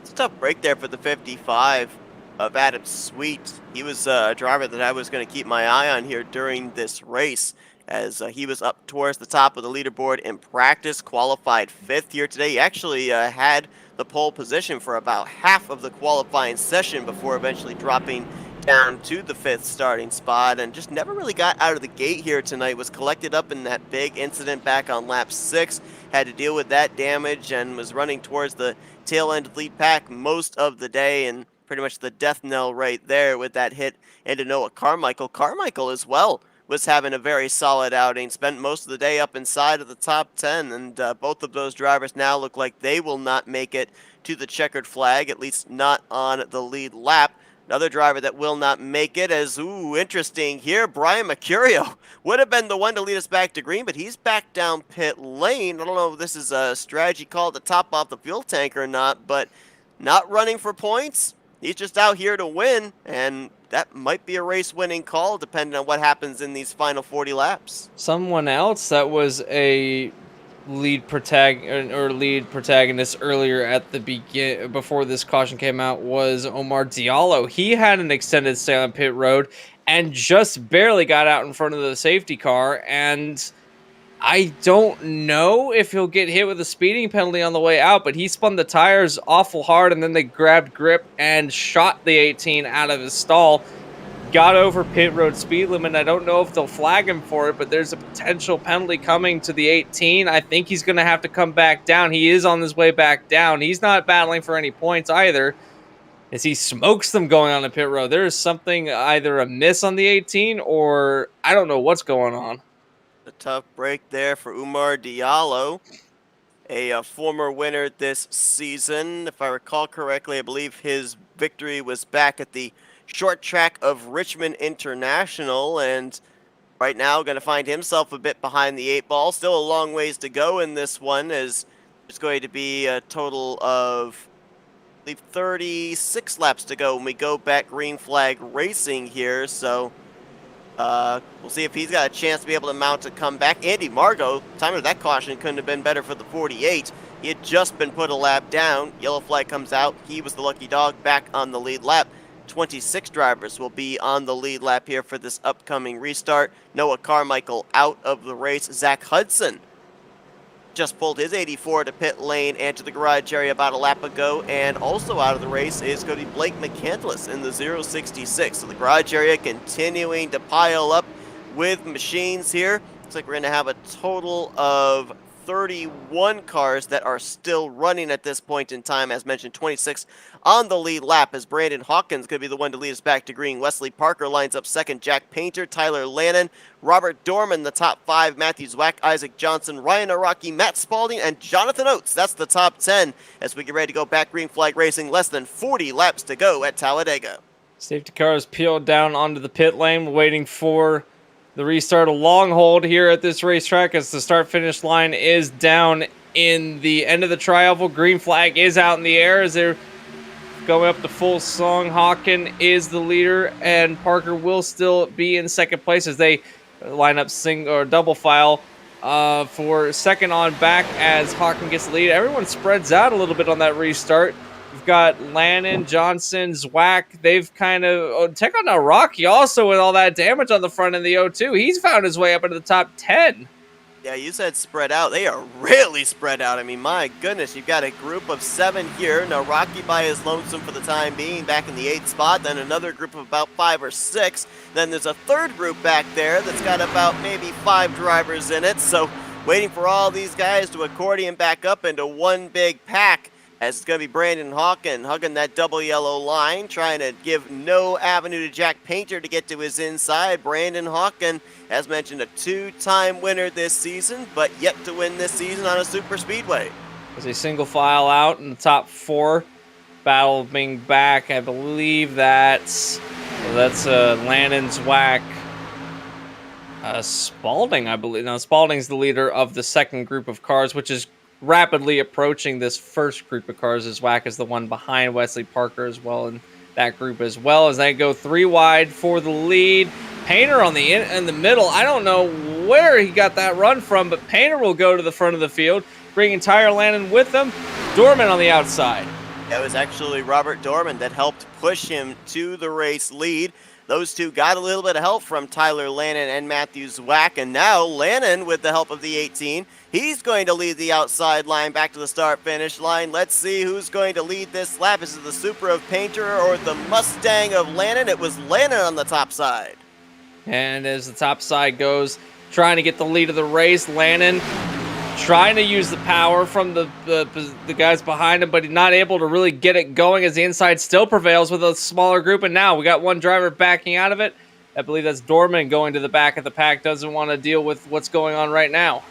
It's a tough break there for the 55 of Adam Sweet. He was a driver that I was going to keep my eye on here during this race, as he was up towards the top of the leaderboard in practice, qualified 5th here today. He actually had the pole position for about half of the qualifying session before eventually dropping down to the 5th starting spot, and just never really got out of the gate here tonight. Was collected up in that big incident back on lap 6, had to deal with that damage, and was running towards the tail end lead pack most of the day, and pretty much the death knell right there with that hit into Noah Carmichael. Carmichael as well was having a very solid outing, spent most of the day up inside of the top 10, and both of those drivers now look like they will not make it to the checkered flag, at least not on the lead lap. Another driver that will not make it is, interesting here, Brian Mercurio. Would have been the one to lead us back to green, but he's back down pit lane. I don't know if this is a strategy call to top off the fuel tank or not, but not running for points. He's just out here to win, and that might be a race-winning call depending on what happens in these final 40 laps. Someone else that was a lead protagonist earlier at the before this caution came out was Omar Diallo. He had an extended stay on pit road and just barely got out in front of the safety car, and I don't know if he'll get hit with a speeding penalty on the way out, but he spun the tires awful hard, and then they grabbed grip and shot the 18 out of his stall. Got over pit road speed limit. I don't know if they'll flag him for it, but there's a potential penalty coming to the 18. I think he's going to have to come back down. He is on his way back down. He's not battling for any points either, as he smokes them going on the pit road. There is something either amiss on the 18, or I don't know what's going on. A tough break there for Umar Diallo, a former winner this season. If I recall correctly, I believe his victory was back at the short track of Richmond International, and right now going to find himself a bit behind the 8 ball. Still a long ways to go in this one, as there's going to be a total of, I believe, 36 laps to go when we go back green flag racing here. So we'll see if he's got a chance to be able to mount a comeback. Andy Margot, time of that caution couldn't have been better for the 48. He had just been put a lap down. Yellow flag comes out. He was the lucky dog back on the lead lap. 26 drivers will be on the lead lap here for this upcoming restart. Noah Carmichael out of the race. Zach Hudson just pulled his 84 to pit lane and to the garage area about a lap ago, and also out of the race is going to be Blake McCandless in the 066. So the garage area continuing to pile up with machines here. Looks like we're going to have a total of 31 cars that are still running at this point in time. As mentioned, 26 on the lead lap, as Brandon Hawkins going to be the one to lead us back to green. Wesley Parker lines up second. Jack Painter, Tyler Lannon, Robert Dorman, the top 5. Matthew Zwack, Isaac Johnson, Ryan Araki, Matt Spalding, and Jonathan Oates. That's the top 10 as we get ready to go back green flag racing. Less than 40 laps to go at Talladega. Safety cars peeled down onto the pit lane, waiting for the restart. A long hold here at this racetrack as the start-finish line is down in the end of the trioval. Green flag is out in the air as they're going up the full song. Hawken is the leader, and Parker will still be in second place as they line up single or double file for second on back as Hawken gets the lead. Everyone spreads out a little bit on that restart. We've got Lannon, Johnson, Zwack. They've kind of take on now Rocky also with all that damage on the front in the O2. He's found his way up into the top 10. Yeah, you said spread out. They are really spread out. I mean, my goodness, you've got a group of 7 here. Now, Rocky by his lonesome for the time being, back in the 8th spot. Then another group of about 5 or 6. Then there's a third group back there that's got about maybe 5 drivers in it. So, waiting for all these guys to accordion back up into one big pack. As it's going to be Brandon Hawken hugging that double yellow line, trying to give no avenue to Jack Painter to get to his inside. Brandon Hawken, as mentioned, a 2-time winner this season, but yet to win this season on a super speedway. As a single file out in the top 4, battle being back. I believe that's Lannon's whack. Spalding, I believe. Now, Spalding's the leader of the second group of cars, which is rapidly approaching this first group of cars. As Zwack is the one behind Wesley Parker as well in that group as well, as they go 3 wide for the lead. Painter on the in the middle. I don't know where he got that run from, but Painter will go to the front of the field, bringing Tyler Lannon with him. Dorman on the outside. It was actually Robert Dorman that helped push him to the race lead. Those two got a little bit of help from Tyler Lannon and Matthew Zwack, and now Lannon, with the help of the 18, he's going to lead the outside line back to the start-finish line. Let's see who's going to lead this lap. Is it the Supra of Painter or the Mustang of Lannon? It was Lannon on the top side. And as the top side goes, trying to get the lead of the race, Lannon trying to use the power from the guys behind him, but he's not able to really get it going as the inside still prevails with a smaller group. And now we got one driver backing out of it. I believe that's Dorman going to the back of the pack. Doesn't want to deal with what's going on right now.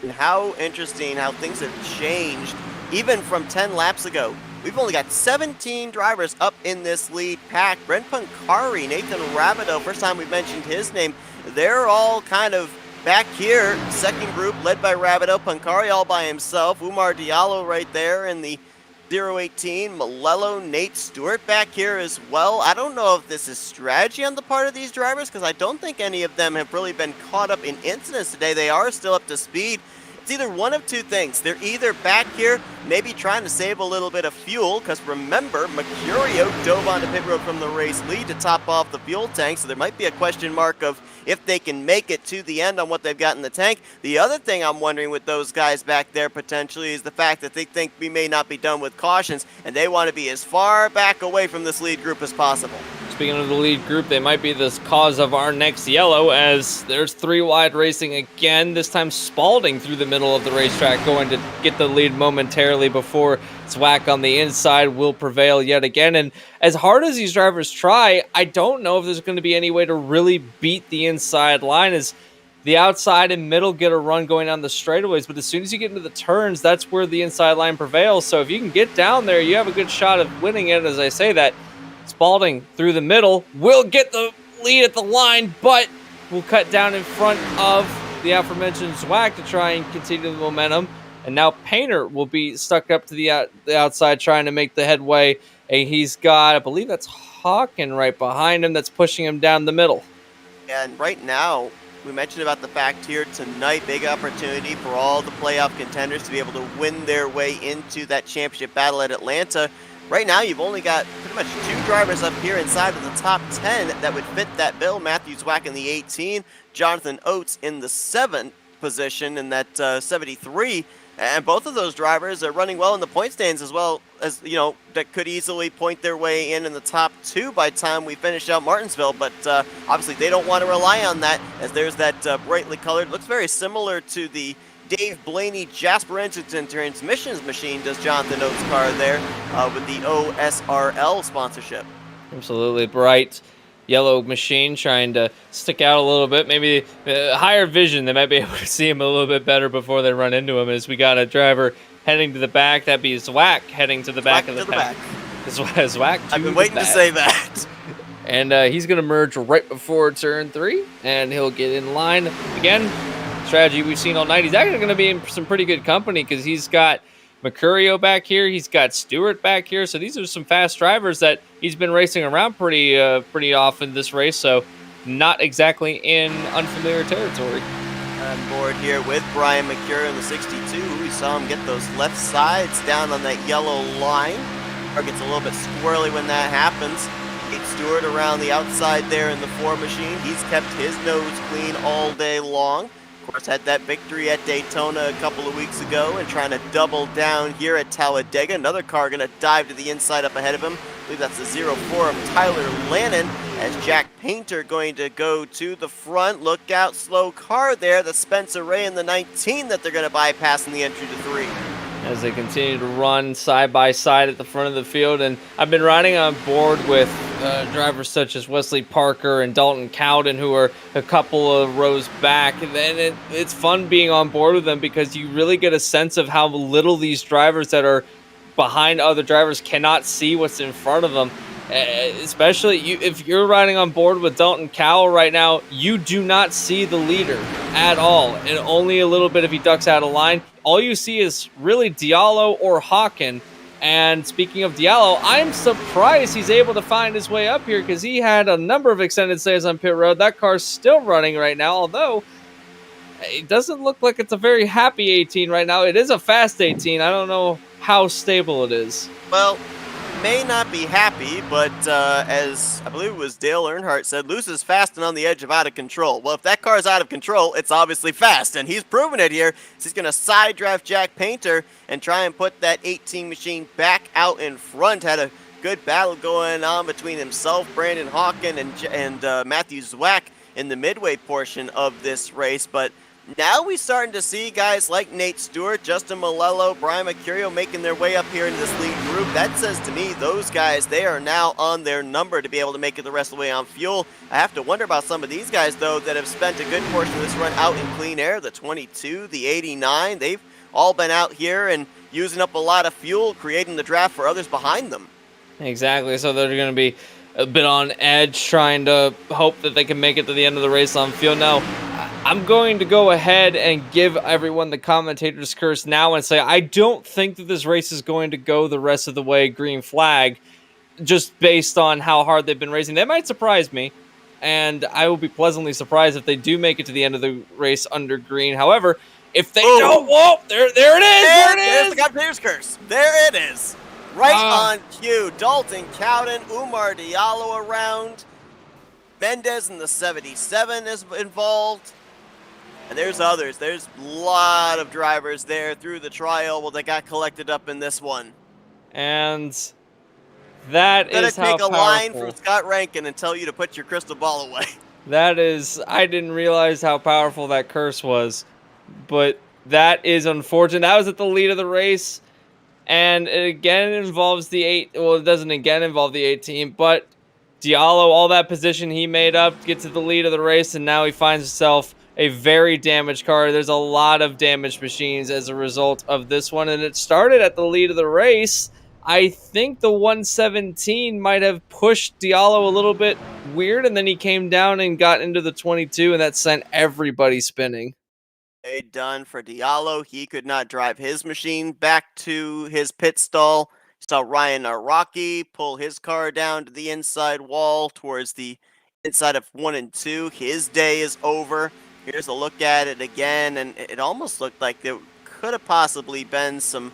And how interesting how things have changed even from 10 laps ago. We've only got 17 drivers up in this lead pack. Brent Pancari, Nathan Rabideau, first time we've mentioned his name. They're all kind of back here, second group led by Rabideau. Pancari all by himself. Omar Diallo right there in the 018. Malello, Nate Stewart back here as well. I don't know if this is strategy on the part of these drivers, because I don't think any of them have really been caught up in incidents today. They are still up to speed. It's either one of two things. They're either back here, maybe trying to save a little bit of fuel, because remember, Mercurio dove onto pit road from the race lead to top off the fuel tank, so there might be a question mark of if they can make it to the end on what they've got in the tank. The other thing I'm wondering with those guys back there potentially is the fact that they think we may not be done with cautions, and they want to be as far back away from this lead group as possible. Speaking of the lead group, they might be the cause of our next yellow, as there's 3 wide racing again. This time Spalding through the middle of the racetrack, going to get the lead momentarily before Zwack on the inside will prevail yet again. And as hard as these drivers try, I don't know if there's going to be any way to really beat the inside line, as the outside and middle get a run going down the straightaways, but as soon as you get into the turns, that's where the inside line prevails. So if you can get down there, you have a good shot of winning it. As I say that, Spalding through the middle will get the lead at the line, but will cut down in front of the aforementioned Zwack to try and continue the momentum. And now Painter will be stuck up to the outside trying to make the headway. And he's got, I believe that's Hawken right behind him that's pushing him down the middle. And right now, we mentioned about the fact here tonight, big opportunity for all the playoff contenders to be able to win their way into that championship battle at Atlanta. Right now, you've only got pretty much 2 drivers up here inside of the top 10 that would fit that bill. Matthew Zwack in the 18, Jonathan Oates in the 7th position in that 73. And both of those drivers are running well in the point stands, as well as, you know, that could easily point their way in the top 2 by the time we finish out Martinsville. But obviously, they don't want to rely on that, as there's that brightly colored, looks very similar to the Dave Blaney Jasper Engine Transmissions machine, does Jonathan Oates' car there with the OSRL sponsorship. Absolutely bright yellow machine, trying to stick out a little bit. Maybe higher vision, they might be able to see him a little bit better before they run into him. As we got a driver heading to the back, that'd be Zwack heading to the back of the pack. Zwack. I've been waiting to say that. And he's going to merge right before turn 3, and he'll get in line again. strategy we've seen all night. He's actually going to be in some pretty good company because he's got Mercurio back here. He's got Stewart back here. So these are some fast drivers that he's been racing around pretty often this race. So not exactly in unfamiliar territory. On board here with Brian Mercurio in the 62. We saw him get those left sides down on that yellow line. Car gets a little bit squirrely when that happens. Stewart around the outside there in the 4 machine. He's kept his nose clean all day long. Of course, had that victory at Daytona a couple of weeks ago and trying to double down here at Talladega. Another car going to dive to the inside up ahead of him. I believe that's the 04 of Tyler Lannon as Jack Painter going to go to the front. Look out, slow car there. The Spencer Ray in the 19 that they're going to bypass in the entry to 3. As they continue to run side by side at the front of the field. And I've been riding on board with drivers such as Wesley Parker and Dalton Cowden, who are a couple of rows back. And then it's fun being on board with them because you really get a sense of how little these drivers that are behind other drivers cannot see what's in front of them. Especially if you're riding on board with Dalton Cowell right now, you do not see the leader at all, and only a little bit if he ducks out of line. All you see is really Diallo or Hawken. And speaking of Diallo, I'm surprised he's able to find his way up here because he had a number of extended stays on pit road. That car's still running right now, although it doesn't look like it's a very happy 18 right now. It is a fast 18. I don't know how stable it is. Well, may not be happy, but as I believe it was Dale Earnhardt said, loose is fast and on the edge of out of control. Well, if that car is out of control, it's obviously fast, and he's proven it here. So he's going to side draft Jack Painter and try and put that 18 machine back out in front. Had a good battle going on between himself, Brandon Hawken, and Matthew Zwack in the midway portion of this race, but now we're starting to see guys like Nate Stewart, Justin Malello, Brian Mercurio making their way up here into this lead group. That says to me those guys, they are now on their number to be able to make it the rest of the way on fuel. I have to wonder about some of these guys, though, that have spent a good portion of this run out in clean air. The 22, the 89, they've all been out here and using up a lot of fuel, creating the draft for others behind them. Exactly, so they're going to be a bit on edge, trying to hope that they can make it to the end of the race on fuel. Now, I'm going to go ahead and give everyone the commentator's curse now and say I don't think that this race is going to go the rest of the way green flag, just based on how hard they've been racing. They might surprise me, and I will be pleasantly surprised if they do make it to the end of the race under green. However, if they don't, whoa, there it is, there it is. There's the commentator's curse. There it is. Right on cue. Dalton Cowden, Omar Diallo around. Mendes in the 77 is involved. And there's others. There's a lot of drivers there through the trial that got collected up in this one. And that is how powerful. I'm gonna take a line from Scott Rankin and tell you to put your crystal ball away. That is, I didn't realize how powerful that curse was, but that is unfortunate. That was at the lead of the race, and it again involves the 8. Well, it doesn't again involve the 18, but Diallo, all that position he made up, gets to the lead of the race, and now he finds himself a very damaged car. There's a lot of damaged machines as a result of this one, and it started at the lead of the race. I think the 117 might have pushed Diallo a little bit weird, and then he came down and got into the 22, and that sent everybody spinning. Done for Diallo. He could not drive his machine back to his pit stall. You saw Ryan Araki pull his car down to the inside wall towards the inside of 1 and 2. His day is over. Here's a look at it again, and it almost looked like there could have possibly been some,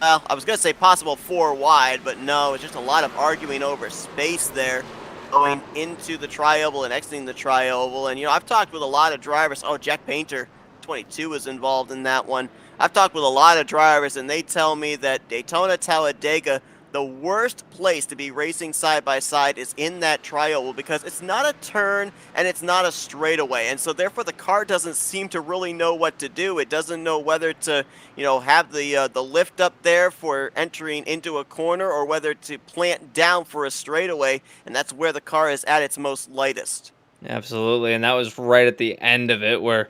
well, I was going to say possible 4 wide, but no, it's just a lot of arguing over space there going into the tri-oval and exiting the tri-oval. And, you know, I've talked with a lot of drivers. Oh, Jack Painter, 22, was involved in that one. I've talked with a lot of drivers, and they tell me that Daytona, Talladega, the worst place to be racing side by side is in that tri-oval because it's not a turn and it's not a straightaway, and so therefore the car doesn't seem to really know what to do. It doesn't know whether to, you know, have the lift up there for entering into a corner or whether to plant down for a straightaway, and that's where the car is at its most lightest. Absolutely, and that was right at the end of it where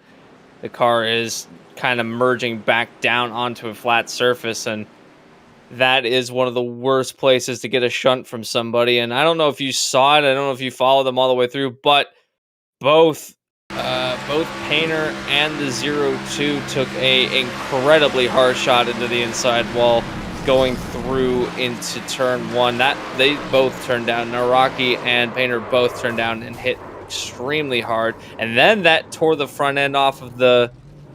the car is kind of merging back down onto a flat surface, and that is one of the worst places to get a shunt from somebody. And I don't know if you saw it. I don't know if you followed them all the way through, but both both Painter and the 0-2 took a incredibly hard shot into the inside wall going through into turn 1. That they both turned down. Naraki and Painter both turned down and hit extremely hard. And then that tore the front end off of the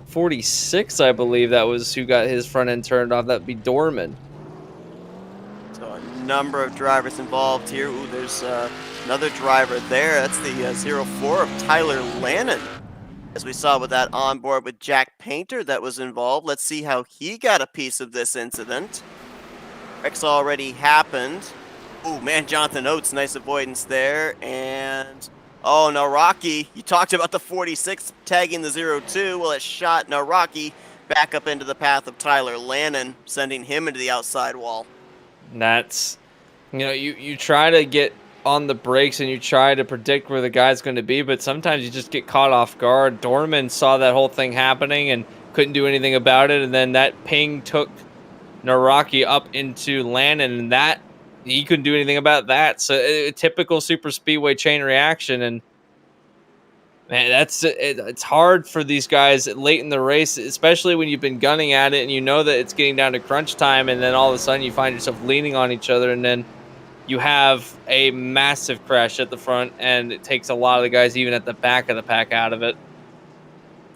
46, I believe that was who got his front end turned off. That'd be Dorman. So a number of drivers involved here. Ooh, there's another driver there. That's the 04 of Tyler Lannon. As we saw with that onboard with Jack Painter that was involved. Let's see how he got a piece of this incident. Wreck's already happened. Oh man, Jonathan Oates, nice avoidance there. And oh, Naraki, you talked about the 46 tagging the 02. Well, it shot Naraki back up into the path of Tyler Lannon, sending him into the outside wall. That's, you try to get on the brakes and you try to predict where the guy's going to be, but sometimes you just get caught off guard. Dorman saw that whole thing happening and couldn't do anything about it, and then that ping took Naraki up into Lannon, and that he couldn't do anything about that. So a typical super speedway chain reaction, and man, it's hard for these guys late in the race, especially when you've been gunning at it and you know that it's getting down to crunch time, and then all of a sudden you find yourself leaning on each other, and then you have a massive crash at the front, and it takes a lot of the guys even at the back of the pack out of it.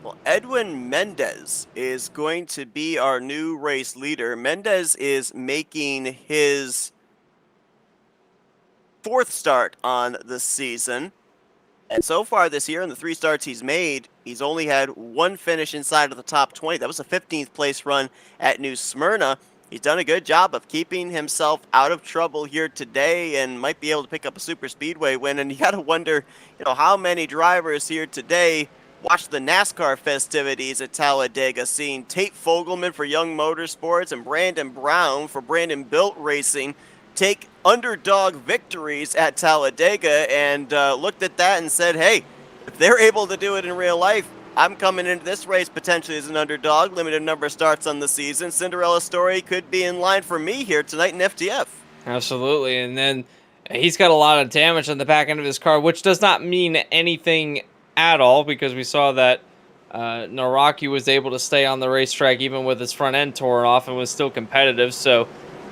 Well, Edwin Mendes is going to be our new race leader. Mendes is making his 4th start on the season. And so far this year, in the 3 starts he's made, he's only had 1 finish inside of the top 20. That was a 15th place run at New Smyrna. He's done a good job of keeping himself out of trouble here today and might be able to pick up a super speedway win. And you got to wonder, how many drivers here today watched the NASCAR festivities at Talladega, seeing Tate Fogelman for Young Motorsports and Brandon Brown for Brandon Built Racing take underdog victories at Talladega, and looked at that and said, hey, if they're able to do it in real life, I'm coming into this race potentially as an underdog. Limited number of starts on the season. Cinderella story could be in line for me here tonight in FTF. Absolutely. And then he's got a lot of damage on the back end of his car, which does not mean anything at all, because we saw that Naraki was able to stay on the racetrack even with his front end torn off and was still competitive. So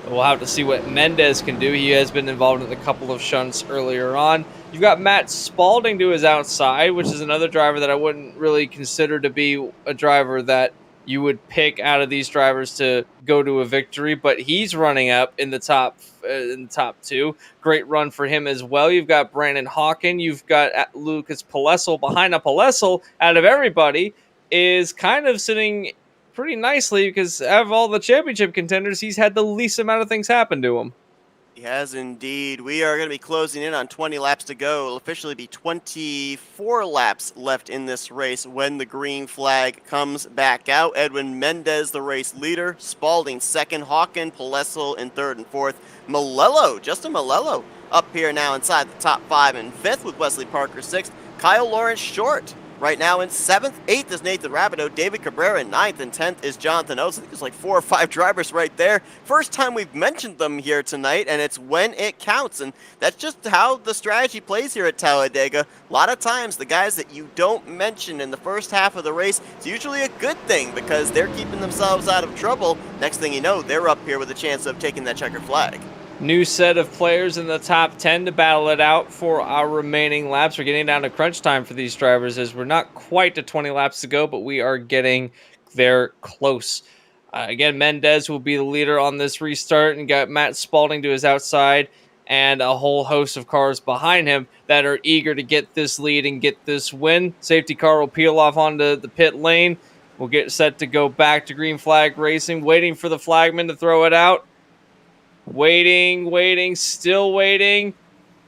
we'll have to see what Mendes can do. He has been involved in a couple of shunts earlier on. You've got Matt Spalding to his outside, which is another driver that I wouldn't really consider to be a driver that you would pick out of these drivers to go to a victory, but he's running up in the top 2. Great run for him as well. You've got Brandon Hawken. You've got Lucas Palesel behind. Palesel, out of everybody, is kind of sitting pretty nicely because out of all the championship contenders, he's had the least amount of things happen to him. He has indeed. We are going to be closing in on 20 laps to go. It'll officially be 24 laps left in this race when the green flag comes back out. Edwin Mendes, the race leader. Spalding second. Hawken, Palesel in 3rd and 4th. Malello, Justin Malello, up here now inside the top 5 and 5th with Wesley Parker 6th. Kyle Lawrence short right now in 7th. 8th is Nathan Rabideau. David Cabrera in 9th, and 10th is Jonathan Oates. I think there's like 4 or 5 drivers right there. First time we've mentioned them here tonight, and it's when it counts. And that's just how the strategy plays here at Talladega. A lot of times, the guys that you don't mention in the first half of the race, it's usually a good thing because they're keeping themselves out of trouble. Next thing you know, they're up here with a chance of taking that checkered flag. New set of players in the top 10 to battle it out for our remaining laps. We're getting down to crunch time for these drivers as we're not quite to 20 laps to go, but we are getting there close. Again, Mendes will be the leader on this restart, and got Matt Spalding to his outside and a whole host of cars behind him that are eager to get this lead and get this win. Safety car will peel off onto the pit lane. We'll get set to go back to green flag racing, waiting for the flagman to throw it out. Waiting, still waiting.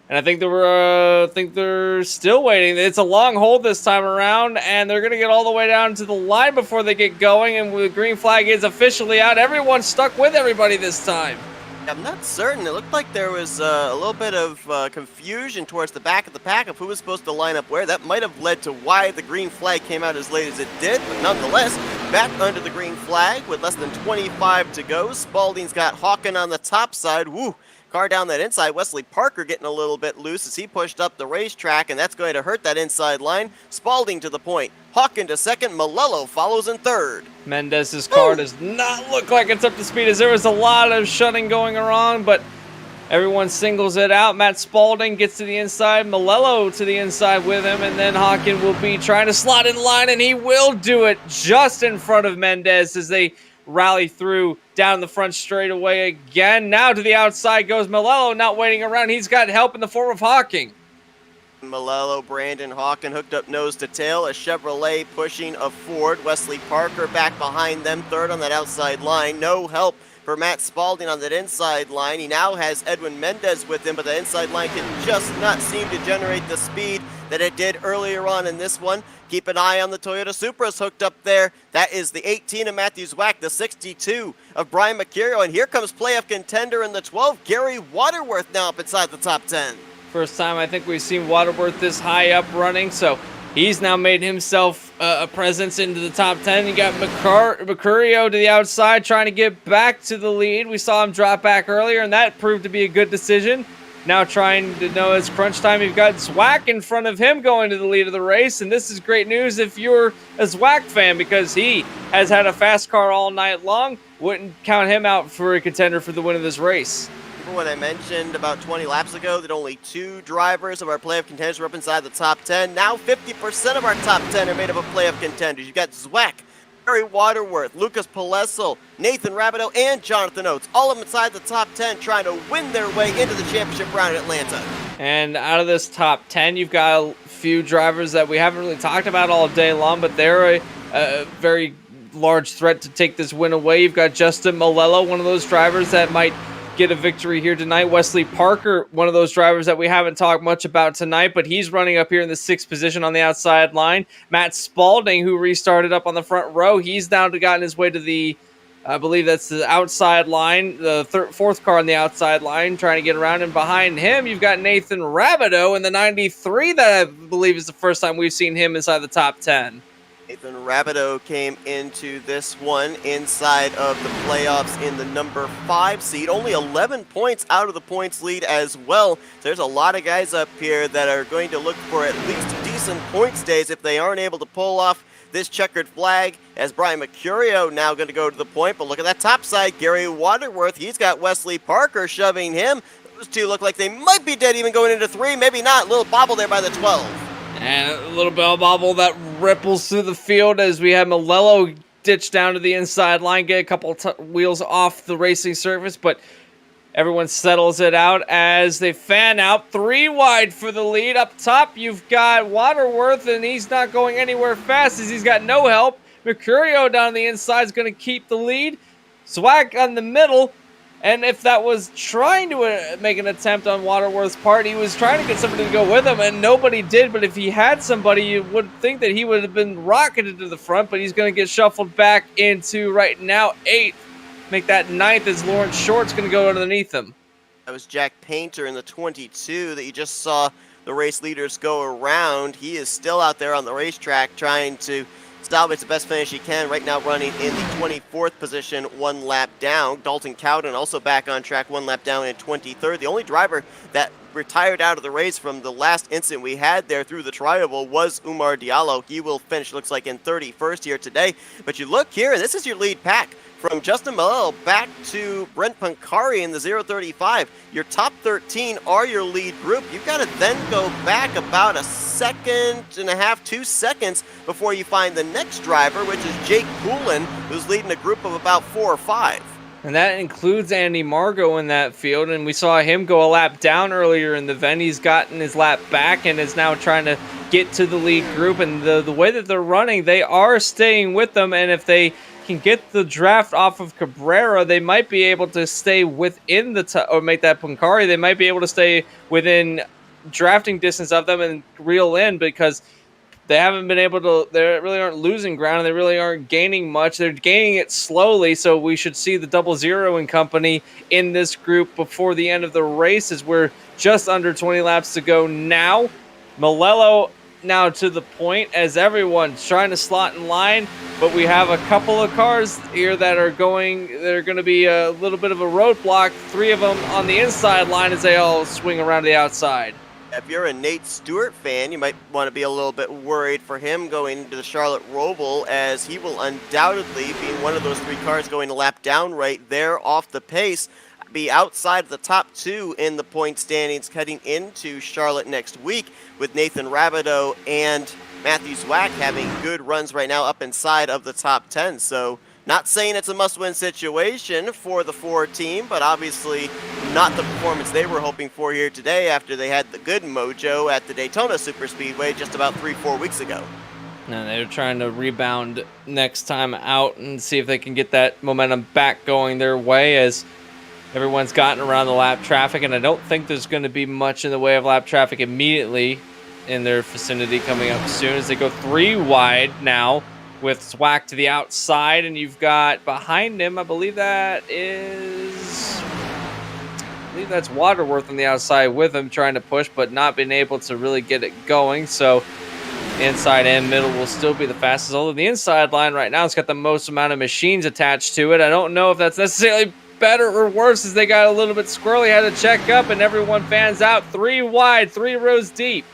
And I think they're still waiting. It's a long hold this time around, and they're going to get all the way down to the line before they get going, and the green flag is officially out. Everyone's stuck with everybody this time. I'm not certain. It looked like there was a little bit of confusion towards the back of the pack of who was supposed to line up where. That might have led to why the green flag came out as late as it did, but nonetheless, back under the green flag with less than 25 to go. Spalding's got Hawken on the top side. Woo! Car down that inside. Wesley Parker getting a little bit loose as he pushed up the racetrack, and that's going to hurt that inside line. Spalding to the point. Hawkin to second. Malello follows in third. Mendes' car does not look like it's up to speed, as there was a lot of shunting going around, but everyone singles it out. Matt Spalding gets to the inside, Malello to the inside with him, and then Hawkin will be trying to slot in line, and he will do it just in front of Mendes as they rally through down the front straightaway again. Now to the outside goes Malello, not waiting around. He's got help in the form of Hawking. Malello, Brandon Hawkin hooked up nose to tail. A Chevrolet pushing a Ford. Wesley Parker back behind them, third on that outside line. No help for Matt Spalding on that inside line. He now has Edwin Mendes with him, but the inside line can just not seem to generate the speed that it did earlier on in this one. Keep an eye on the Toyota Supras hooked up there. That is the 18 of Matthew Zwack, the 62 of Brian Mercurio, and here comes playoff contender in the 12, Gary Waterworth, now up inside the top 10. First time I think we've seen Waterworth this high up running, so he's now made himself a presence into the top 10. You got Mercurio to the outside trying to get back to the lead. We saw him drop back earlier, and that proved to be a good decision. Now trying to know it's crunch time. You've got Zwack in front of him going to the lead of the race, and this is great news if you're a Zwack fan, because he has had a fast car all night long. Wouldn't count him out for a contender for the win of this race. Remember when I mentioned about 20 laps ago that only 2 drivers of our playoff contenders were up inside the top 10? Now 50% of our top 10 are made up of playoff contenders. You've got Zwack, Gary Waterworth, Lucas Palesol, Nathan Rabideau, and Jonathan Oates, all of them inside the top 10 trying to win their way into the championship round in Atlanta. And out of this top 10, you've got a few drivers that we haven't really talked about all day long, but they're a very large threat to take this win away. You've got Justin Malello, one of those drivers that might get a victory here tonight. Wesley Parker, one of those drivers that we haven't talked much about tonight, but he's running up here in the 6th position on the outside line. Matt Spalding, who restarted up on the front row, he's now gotten his way to the, I believe that's the outside line, the 4th car on the outside line, trying to get around. And behind him, you've got Nathan Rabideau in the 93 that I believe is the first time we've seen him inside the top 10. Nathan Rabideau came into this one inside of the playoffs in the number 5 seed. Only 11 points out of the points lead as well. There's a lot of guys up here that are going to look for at least decent points days if they aren't able to pull off this checkered flag, as Brian Mercurio now going to go to the point. But look at that top side, Gary Waterworth. He's got Wesley Parker shoving him. Those two look like they might be dead even going into 3, maybe not. A little bobble there by the 12. And a little bell bobble that ripples through the field as we have Malello ditch down to the inside line, get a couple wheels off the racing surface, but everyone settles it out as they fan out 3 wide for the lead. Up top, you've got Waterworth, and he's not going anywhere fast as he's got no help. Mercurio down the inside is going to keep the lead. Zwack on the middle. And if that was trying to make an attempt on Waterworth's part, he was trying to get somebody to go with him, and nobody did. But if he had somebody, you would think that he would have been rocketed to the front, but he's going to get shuffled back into, right now, 8th. Make that 9th as Lawrence Short's going to go underneath him. That was Jack Painter in the 22 that you just saw the race leaders go around. He is still out there on the racetrack trying to salvage the best finish he can, right now running in the 24th position, 1 lap down. Dalton Cowden also back on track, 1 lap down in 23rd. The only driver that retired out of the race from the last incident we had there through the tri-oval was Omar Diallo. He will finish, looks like, in 31st here today. But you look here, and this is your lead pack. From Justin Malello back to Brent Pancari in the 035. Your top 13 are your lead group. You've got to then go back about 1.5 seconds, 2 seconds before you find the next driver, which is Jake Poulin, who's leading a group of about 4 or 5. And that includes Andy Margot in that field, and we saw him go a lap down earlier in the event. He's gotten his lap back and is now trying to get to the lead group, and the way that they're running, they are staying with them, and if they can get the draft off of Cabrera, they might be able to stay within the or make that Pancari. They might be able to stay within drafting distance of them and reel in, because they haven't been able to. They really aren't losing ground, and they really aren't gaining much. They're gaining it slowly, so we should see the 00 and company in this group before the end of the race, as we're just under 20 laps to go now. Malello now to the point as everyone's trying to slot in line, but we have a couple of cars here that are going to be a little bit of a roadblock. 3 of them on the inside line as they all swing around to the outside. If you're a Nate Stewart fan, you might want to be a little bit worried for him going into the Charlotte Roval, as he will undoubtedly, being one of those 3 cars going to lap down right there off the pace, be outside of the top 2 in the point standings heading into Charlotte next week, with Nathan Rabideau and Matthew Zwack having good runs right now up inside of the top 10. So not saying it's a must-win situation for the 4 team, but obviously not the performance they were hoping for here today after they had the good mojo at the Daytona Superspeedway just about 3-4 weeks ago. And they're trying to rebound next time out and see if they can get that momentum back going their way, as everyone's gotten around the lap traffic, and I don't think there's going to be much in the way of lap traffic immediately in their vicinity coming up soon, as they go 3 wide now with Zwack to the outside, and you've got behind him, I believe that's Waterworth on the outside with him trying to push, but not being able to really get it going. So inside and middle will still be the fastest, although the inside line right now has got the most amount of machines attached to it. I don't know if that's necessarily better or worse, as they got a little bit squirrely, had to check up, and everyone fans out 3 wide, 3 rows deep.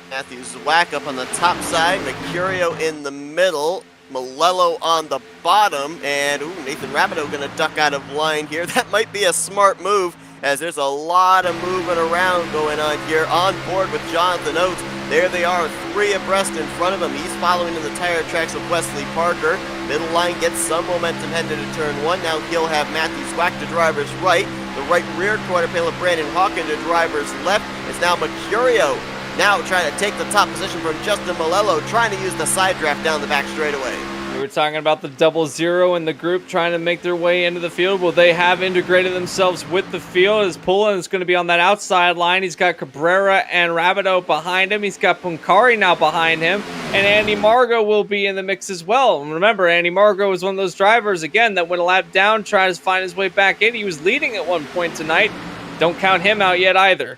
Matthew Zwack up on the top side, Mercurio in the middle, Malello on the bottom, and Nathan Rabideau going to duck out of line here. That might be a smart move, as there's a lot of movement around going on here on board with Jonathan Oates. There they are, 3 abreast in front of him. He's following in the tire tracks of Wesley Parker. Middle line gets some momentum heading into turn 1. Now he'll have Matthew Zwack to driver's right. The right rear quarter panel of Brandon Hawkin to driver's left. It's now Mercurio now trying to take the top position from Justin Malello, trying to use the side draft down the back straightaway. We were talking about the 0-0 in the group trying to make their way into the field. Well, they have integrated themselves with the field, as Pullen is going to be on that outside line. He's got Cabrera and Rabideau behind him. He's got Punkari now behind him. And Andy Margot will be in the mix as well. And remember, Andy Margot was one of those drivers, again, that went a lap down, tried to find his way back in. He was leading at one point tonight. Don't count him out yet either.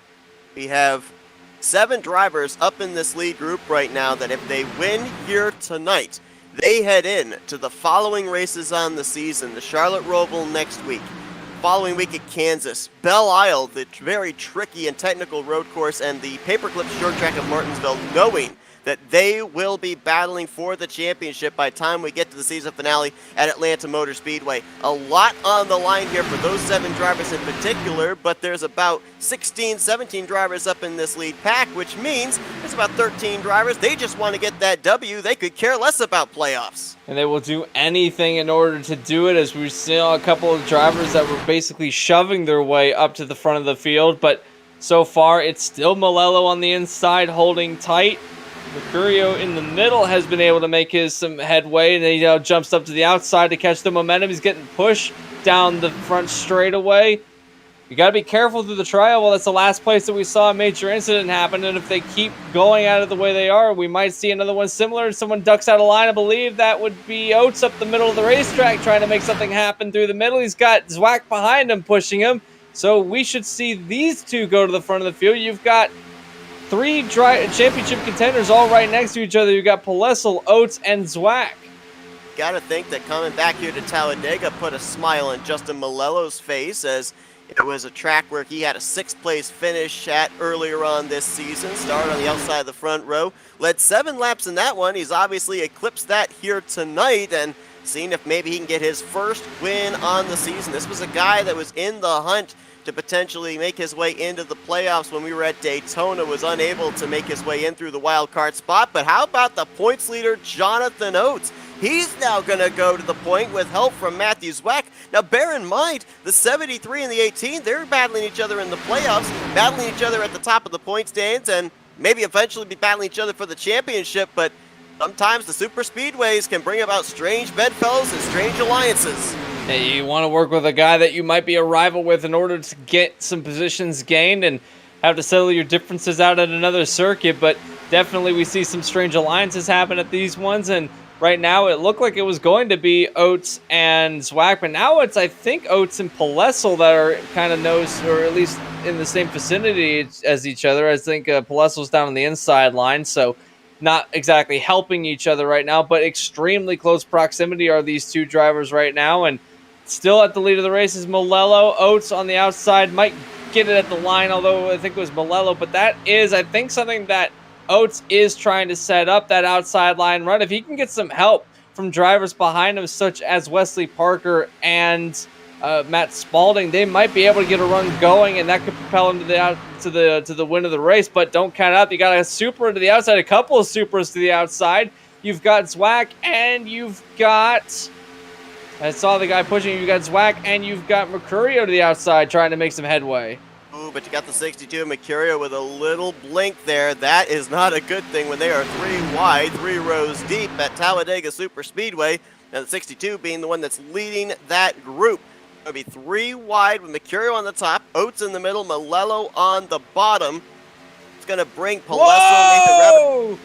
We have 7 drivers up in this lead group right now that if they win here tonight, they head in to the following races on the season. The Charlotte Roval next week. Following week at Kansas. Belle Isle, the very tricky and technical road course, and the Paperclip short track of Martinsville, knowing that they will be battling for the championship by the time we get to the season finale at Atlanta Motor Speedway. A lot on the line here for those 7 drivers in particular, but there's about 16, 17 drivers up in this lead pack, which means there's about 13 drivers. They just want to get that W. They could care less about playoffs. And they will do anything in order to do it, as we saw a couple of drivers that were basically shoving their way up to the front of the field, but so far it's still Malello on the inside holding tight. Mercurio in the middle has been able to make some headway, and he jumps up to the outside to catch the momentum. He's getting pushed down the front straightaway. You got to be careful through the trial. Well, that's the last place that we saw a major incident happen, and if they keep going at it the way they are, we might see another one similar. Someone ducks out of line. I believe that would be Oates up the middle of the racetrack trying to make something happen through the middle. He's got Zwack behind him pushing him, so we should see these 2 go to the front of the field. You've got 3 championship contenders all right next to each other. You've got Pelessel, Oates, and Zwack. Got to think that coming back here to Talladega put a smile on Justin Malello's face, as it was a track where he had a 6th place finish at earlier on this season. Started on the outside of the front row. Led 7 laps in that one. He's obviously eclipsed that here tonight, and seeing if maybe he can get his first win on the season. This was a guy that was in the hunt to potentially make his way into the playoffs when we were at Daytona, was unable to make his way in through the wild card spot. But how about the points leader, Jonathan Oates? He's now going to go to the point with help from Matthew Zwack. Now, bear in mind, the 73 and the 18, they're battling each other in the playoffs, battling each other at the top of the point stands, and maybe eventually be battling each other for the championship. But sometimes the super speedways can bring about strange bedfellows and strange alliances. Hey, you want to work with a guy that you might be a rival with in order to get some positions gained and have to settle your differences out at another circuit, but definitely we see some strange alliances happen at these ones, and right now it looked like it was going to be Oates and Zwack, but now it's, I think, Oates and Pelessel that are kind of nose, or at least in the same vicinity as each other. I think Pelessel's down on the inside line, so not exactly helping each other right now, but extremely close proximity are these 2 drivers right now, and still at the lead of the race is Malello. Oates on the outside might get it at the line, although I think it was Malello. But that is, I think, something that Oates is trying to set up, that outside line run. If he can get some help from drivers behind him, such as Wesley Parker and Matt Spalding, they might be able to get a run going, and that could propel him to the win of the race. But don't count out. You got a Supra to the outside, a couple of Supras to the outside. You've got Zwack, and you've got, I saw the guy pushing. You've got Zwack, and you've got Mercurio to the outside trying to make some headway. Ooh, but you got the 62 Mercurio with a little blink there. That is not a good thing when they are 3 wide, 3 rows deep at Talladega Super Speedway. And the 62 being the one that's leading that group. It'll be 3 wide with Mercurio on the top, Oates in the middle, Malello on the bottom. It's going to bring Palesso, Nathan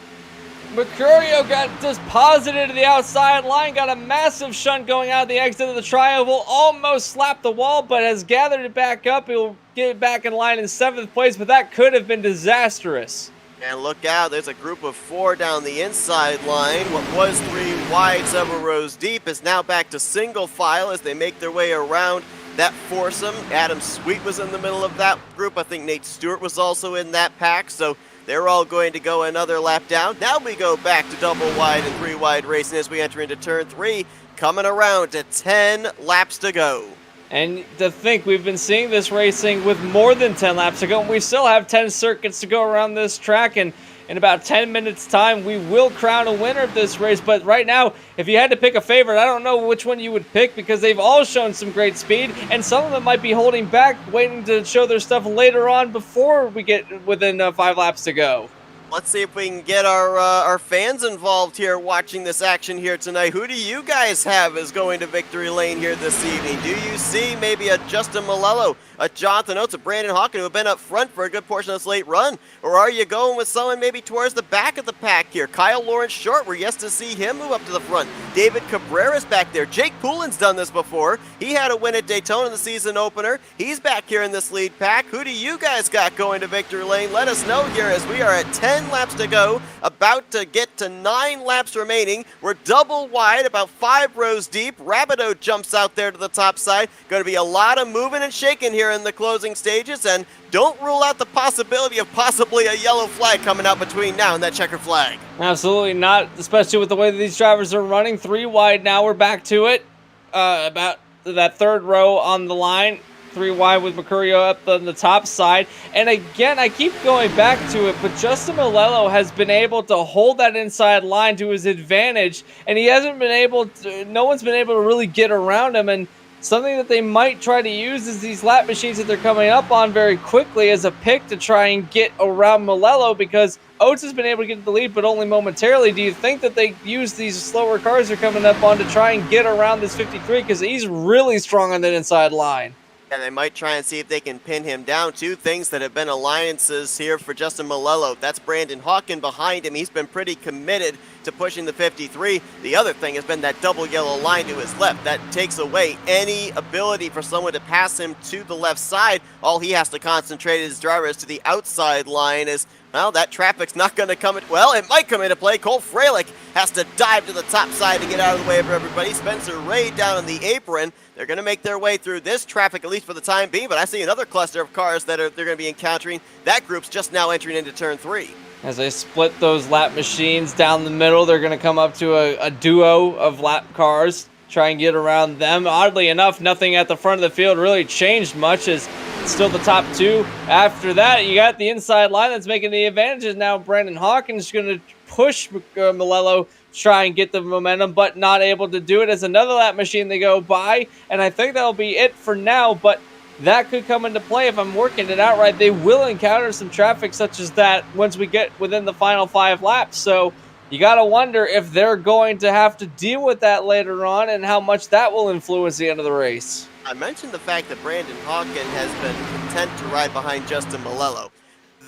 Mercurio got deposited to the outside line, got a massive shunt going out the exit of the tri-oval, almost slapped the wall, but has gathered it back up. He'll get it back in line in 7th place, but that could have been disastrous. And look out, there's a group of 4 down the inside line. What was 3 wide, several rows deep is now back to single file as they make their way around that foursome. Adam Sweet was in the middle of that group. I think Nate Stewart was also in that pack, so they're all going to go another lap down. Now we go back to double wide and 3 wide racing as we enter into turn 3, coming around to 10 laps to go. And to think, we've been seeing this racing with more than 10 laps to go, and we still have 10 circuits to go around this track, and in about 10 minutes time we will crown a winner of this race. But right now, if you had to pick a favorite, I don't know which one you would pick, because they've all shown some great speed, and some of them might be holding back, waiting to show their stuff later on before we get within 5 laps to go. Let's see if we can get our fans involved here watching this action here tonight. Who do you guys have as going to victory lane here this evening? Do you see maybe a Justin Malello, a Jonathan Oates, a Brandon Hawken who have been up front for a good portion of this late run? Or are you going with someone maybe towards the back of the pack here? Kyle Lawrence Short, we're yet to see him move up to the front. David Cabrera's back there. Jake Poulin's done this before. He had a win at Daytona in the season opener. He's back here in this lead pack. Who do you guys got going to victory lane? Let us know here as we are at 10 laps to go, about to get to 9 laps remaining. We're double wide, about 5 rows deep. Rabideau jumps out there to the top side. Going to be a lot of moving and shaking here in the closing stages, and don't rule out the possibility of possibly a yellow flag coming out between now and that checker flag. Absolutely not, especially with the way that these drivers are running. 3 wide now, we're back to it. About that 3rd row on the line. 3 wide with Mercurio up on the top side. And again, I keep going back to it, but Justin Malello has been able to hold that inside line to his advantage, and he hasn't been able to, no one's been able to really get around him. And something that they might try to use is these lap machines that they're coming up on very quickly as a pick to try and get around Malello, because Oates has been able to get the lead, but only momentarily. Do you think that they use these slower cars they're coming up on to try and get around this 53? Because he's really strong on that inside line. And they might try and see if they can pin him down. 2 things that have been alliances here for Justin Malello. That's Brandon Hawken behind him. He's been pretty committed to pushing the 53. The other thing has been that double yellow line to his left. That takes away any ability for someone to pass him to the left side. All he has to concentrate his drivers to the outside line is, well, that traffic's not going to come in. Well, it might come into play. Cole Freilich has to dive to the top side to get out of the way of everybody. Spencer Ray down on the apron. They're going to make their way through this traffic, at least for the time being, but I see another cluster of cars that they're going to be encountering. That group's just now entering into turn 3. As they split those lap machines down the middle, they're going to come up to a duo of lap cars, try and get around them. Oddly enough, nothing at the front of the field really changed much, as still the top 2. After that, you got the inside line that's making the advantages. Now Brandon Hawkins going to push Malello, try and get the momentum, but not able to do it as another lap machine they go by. And I think that'll be it for now, but that could come into play if I'm working it out right. They will encounter some traffic such as that once we get within the final 5 laps. So you got to wonder if they're going to have to deal with that later on and how much that will influence the end of the race. I mentioned the fact that Brandon Hawken has been content to ride behind Justin Malello.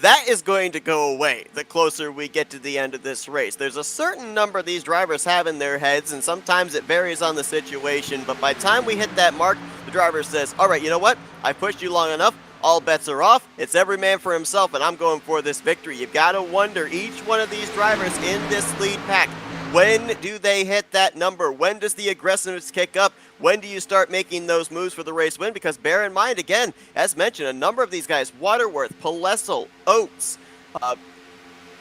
That is going to go away the closer we get to the end of this race. There's a certain number these drivers have in their heads, and sometimes it varies on the situation, but by the time we hit that mark, the driver says, all right, you know what? I pushed you long enough. All bets are off. It's every man for himself, and I'm going for this victory. You've got to wonder, each one of these drivers in this lead pack, when do they hit that number? When does the aggressiveness kick up? When do you start making those moves for the race win? Because bear in mind, again, as mentioned, a number of these guys, Waterworth, Palesol, Oates,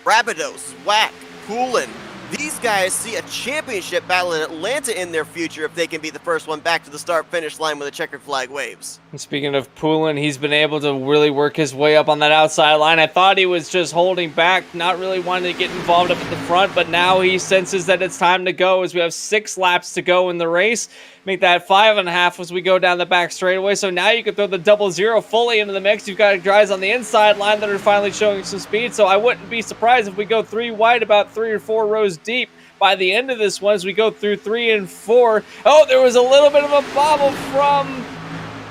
Rapidos, Zwack, Poulin, these guys see a championship battle in Atlanta in their future if they can be the first one back to the start-finish line when the checkered flag waves. And speaking of Poulin, he's been able to really work his way up on that outside line. I thought he was just holding back, not really wanting to get involved up at the front, but now he senses that it's time to go as we have 6 laps to go in the race. Make that 5.5 as we go down the back straightaway. So now you can throw the 00 fully into the mix. You've got guys on the inside line that are finally showing some speed. So I wouldn't be surprised if we go 3 wide, about 3 or 4 rows deep by the end of this one as we go through 3 and 4. Oh, there was a little bit of a bobble from,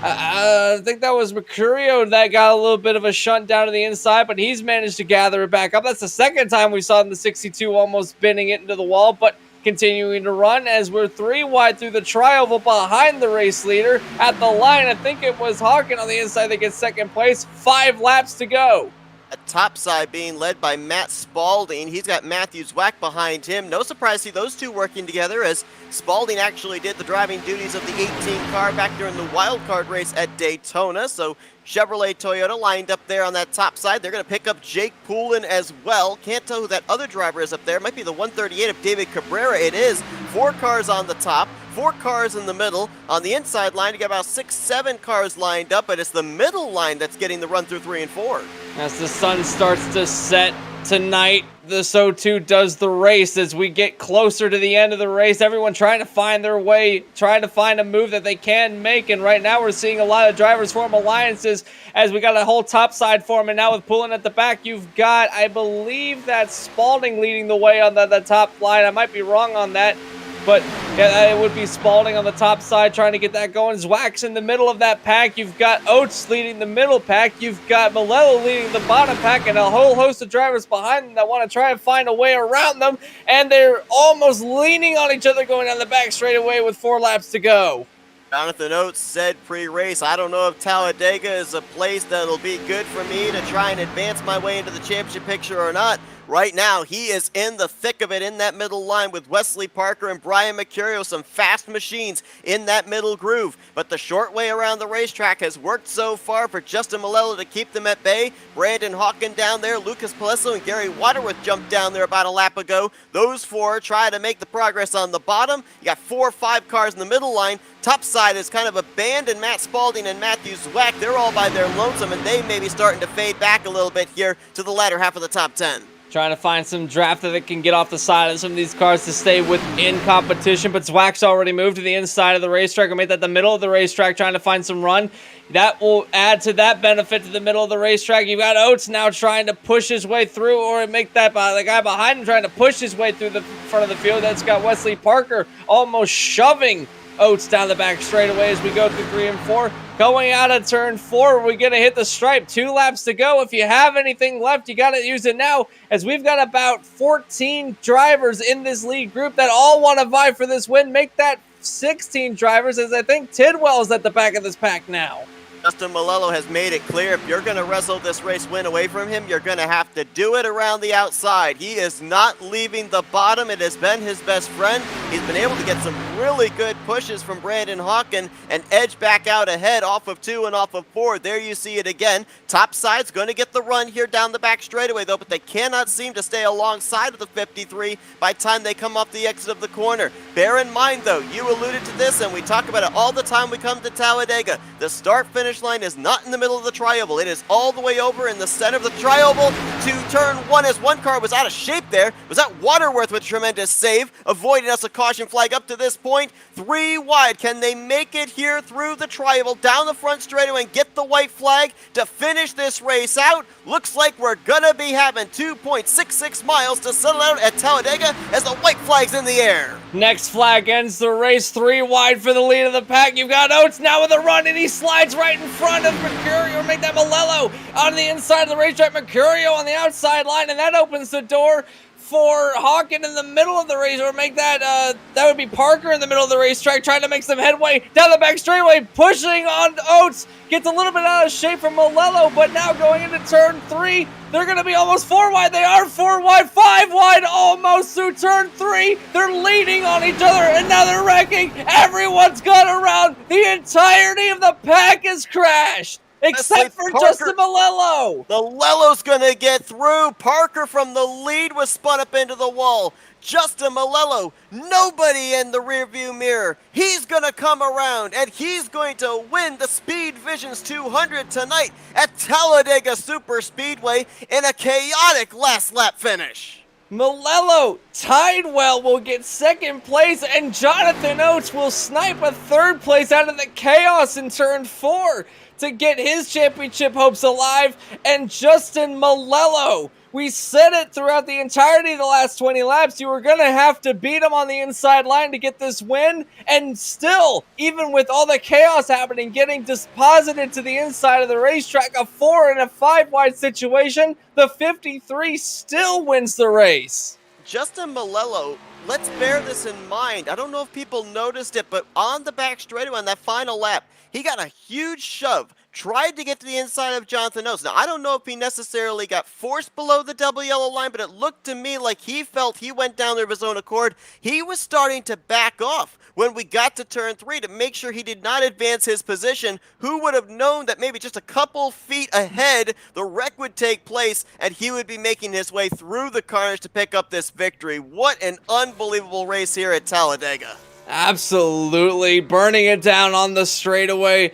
I think that was Mercurio that got a little bit of a shunt down to the inside, but he's managed to gather it back up. That's the second time we saw in the 62 almost bending it into the wall, but continuing to run as we're 3 wide through the tri-oval behind the race leader. At the line, I think it was Hawken on the inside that gets second place. 5 laps to go. A top side being led by Matt Spalding. He's got Matthew Zwack behind him. No surprise to see those two working together as Spalding actually did the driving duties of the 18 car back during the wild card race at Daytona. So Chevrolet Toyota lined up there on that top side. They're going to pick up Jake Poulin as well. Can't tell who that other driver is up there. It might be the 138 of David Cabrera. It is. 4 cars on the top. 4 cars in the middle. On the inside line, you got about 6-7 cars lined up, but it's the middle line that's getting the run through 3 and 4. As the sun starts to set tonight, the So Too does the race as we get closer to the end of the race. Everyone trying to find their way, trying to find a move that they can make, and right now we're seeing a lot of drivers form alliances as we got a whole top side form, and now with Poulin at the back, you've got, I believe that's Spalding leading the way on the top line. I might be wrong on that. But yeah, it would be Spalding on the top side trying to get that going. Zwack's in the middle of that pack. You've got Oates leading the middle pack. You've got Malello leading the bottom pack, and a whole host of drivers behind them that want to try and find a way around them. And they're almost leaning on each other going down the back straightaway with 4 laps to go. Jonathan Oates said pre-race, I don't know if Talladega is a place that'll be good for me to try and advance my way into the championship picture or not. Right now, he is in the thick of it in that middle line with Wesley Parker and Brian Mercurio, some fast machines in that middle groove. But the short way around the racetrack has worked so far for Justin Malello to keep them at bay. Brandon Hawken down there, Lucas Palesso and Gary Waterworth jumped down there about a lap ago. Those 4 try to make the progress on the bottom. You got 4 or 5 cars in the middle line. Top side is kind of abandoned. Matt Spalding and Matthew Zwack, they're all by their lonesome, and they may be starting to fade back a little bit here to the latter half of the top 10. Trying to find some draft that can get off the side of some of these cars to stay within competition, but Zwack's already moved to the inside of the racetrack and made that the middle of the racetrack, trying to find some run. That will add to that benefit to the middle of the racetrack. You've got Oates now trying to push his way through, or make that the guy behind him trying to push his way through the front of the field. That's got Wesley Parker almost shoving Oates down the back straightaway as we go through 3 and 4. Going out of turn 4, we're going to hit the stripe. 2 laps to go. If you have anything left, you got to use it now, as we've got about 14 drivers in this lead group that all want to vie for this win. Make that 16 drivers, as I think Tidwell's at the back of this pack now. Justin Malello has made it clear if you're going to wrestle this race win away from him, you're going to have to do it around the outside. He is not leaving the bottom. It has been his best friend. He's been able to get some really good pushes from Brandon Hawken and edge back out ahead off of 2 and off of 4. There you see it again. Top side's going to get the run here down the back straightaway, though, but they cannot seem to stay alongside of the 53 by the time they come off the exit of the corner. Bear in mind, though, you alluded to this, and we talk about it all the time we come to Talladega. The start-finish line is not in the middle of the tri-oval. It is all the way over in the center of the tri-oval to turn 1, as one car was out of shape there. Was that Waterworth with a tremendous save, avoiding us a caution flag up to this point. 3 wide. Can they make it here through the tri-oval, down the front straightaway, and get the white flag to finish this race out? Looks like we're gonna be having 2.66 miles to settle out at Talladega as the white flag's in the air. Next flag ends the race. 3 wide for the lead of the pack. You've got Oates now with a run, and he slides right in front of Mercurio. Make that Malello on the inside of the racetrack. Mercurio on the outside line, and that opens the door for Hawken in the middle of the race, or make that would be Parker in the middle of the racetrack, trying to make some headway down the back straightaway, pushing on Oates. Gets a little bit out of shape from Malello, but now going into turn 3, they're going to be almost 4 wide. They are 4 wide, 5 wide, almost through turn 3. They're leaning on each other, and now they're wrecking. Everyone's gone around. The entirety of the pack has crashed, except for Justin Malello. Malello's going to get through. Parker from the lead was spun up into the wall. Justin Malello, nobody in the rearview mirror. He's going to come around, and he's going to win the Speed Visions 200 tonight at Talladega Super Speedway in a chaotic last lap finish. Malello, Tidewell will get second place, and Jonathan Oates will snipe a third place out of the chaos in turn 4 to get his championship hopes alive. And Justin Malello, we said it throughout the entirety of the last 20 laps, you were going to have to beat him on the inside line to get this win, and still, even with all the chaos happening, getting deposited to the inside of the racetrack, a 4 and a 5 wide situation, the 53 still wins the race. Justin Malello, let's bear this in mind. I don't know if people noticed it, but on the back straightaway on that final lap, he got a huge shove, tried to get to the inside of Jonathan Oates. Now, I don't know if he necessarily got forced below the double yellow line, but it looked to me like he felt he went down there of his own accord. He was starting to back off when we got to turn 3 to make sure he did not advance his position. Who would have known that maybe just a couple feet ahead, the wreck would take place, and he would be making his way through the carnage to pick up this victory. What an unbelievable race here at Talladega. Absolutely, burning it down on the straightaway.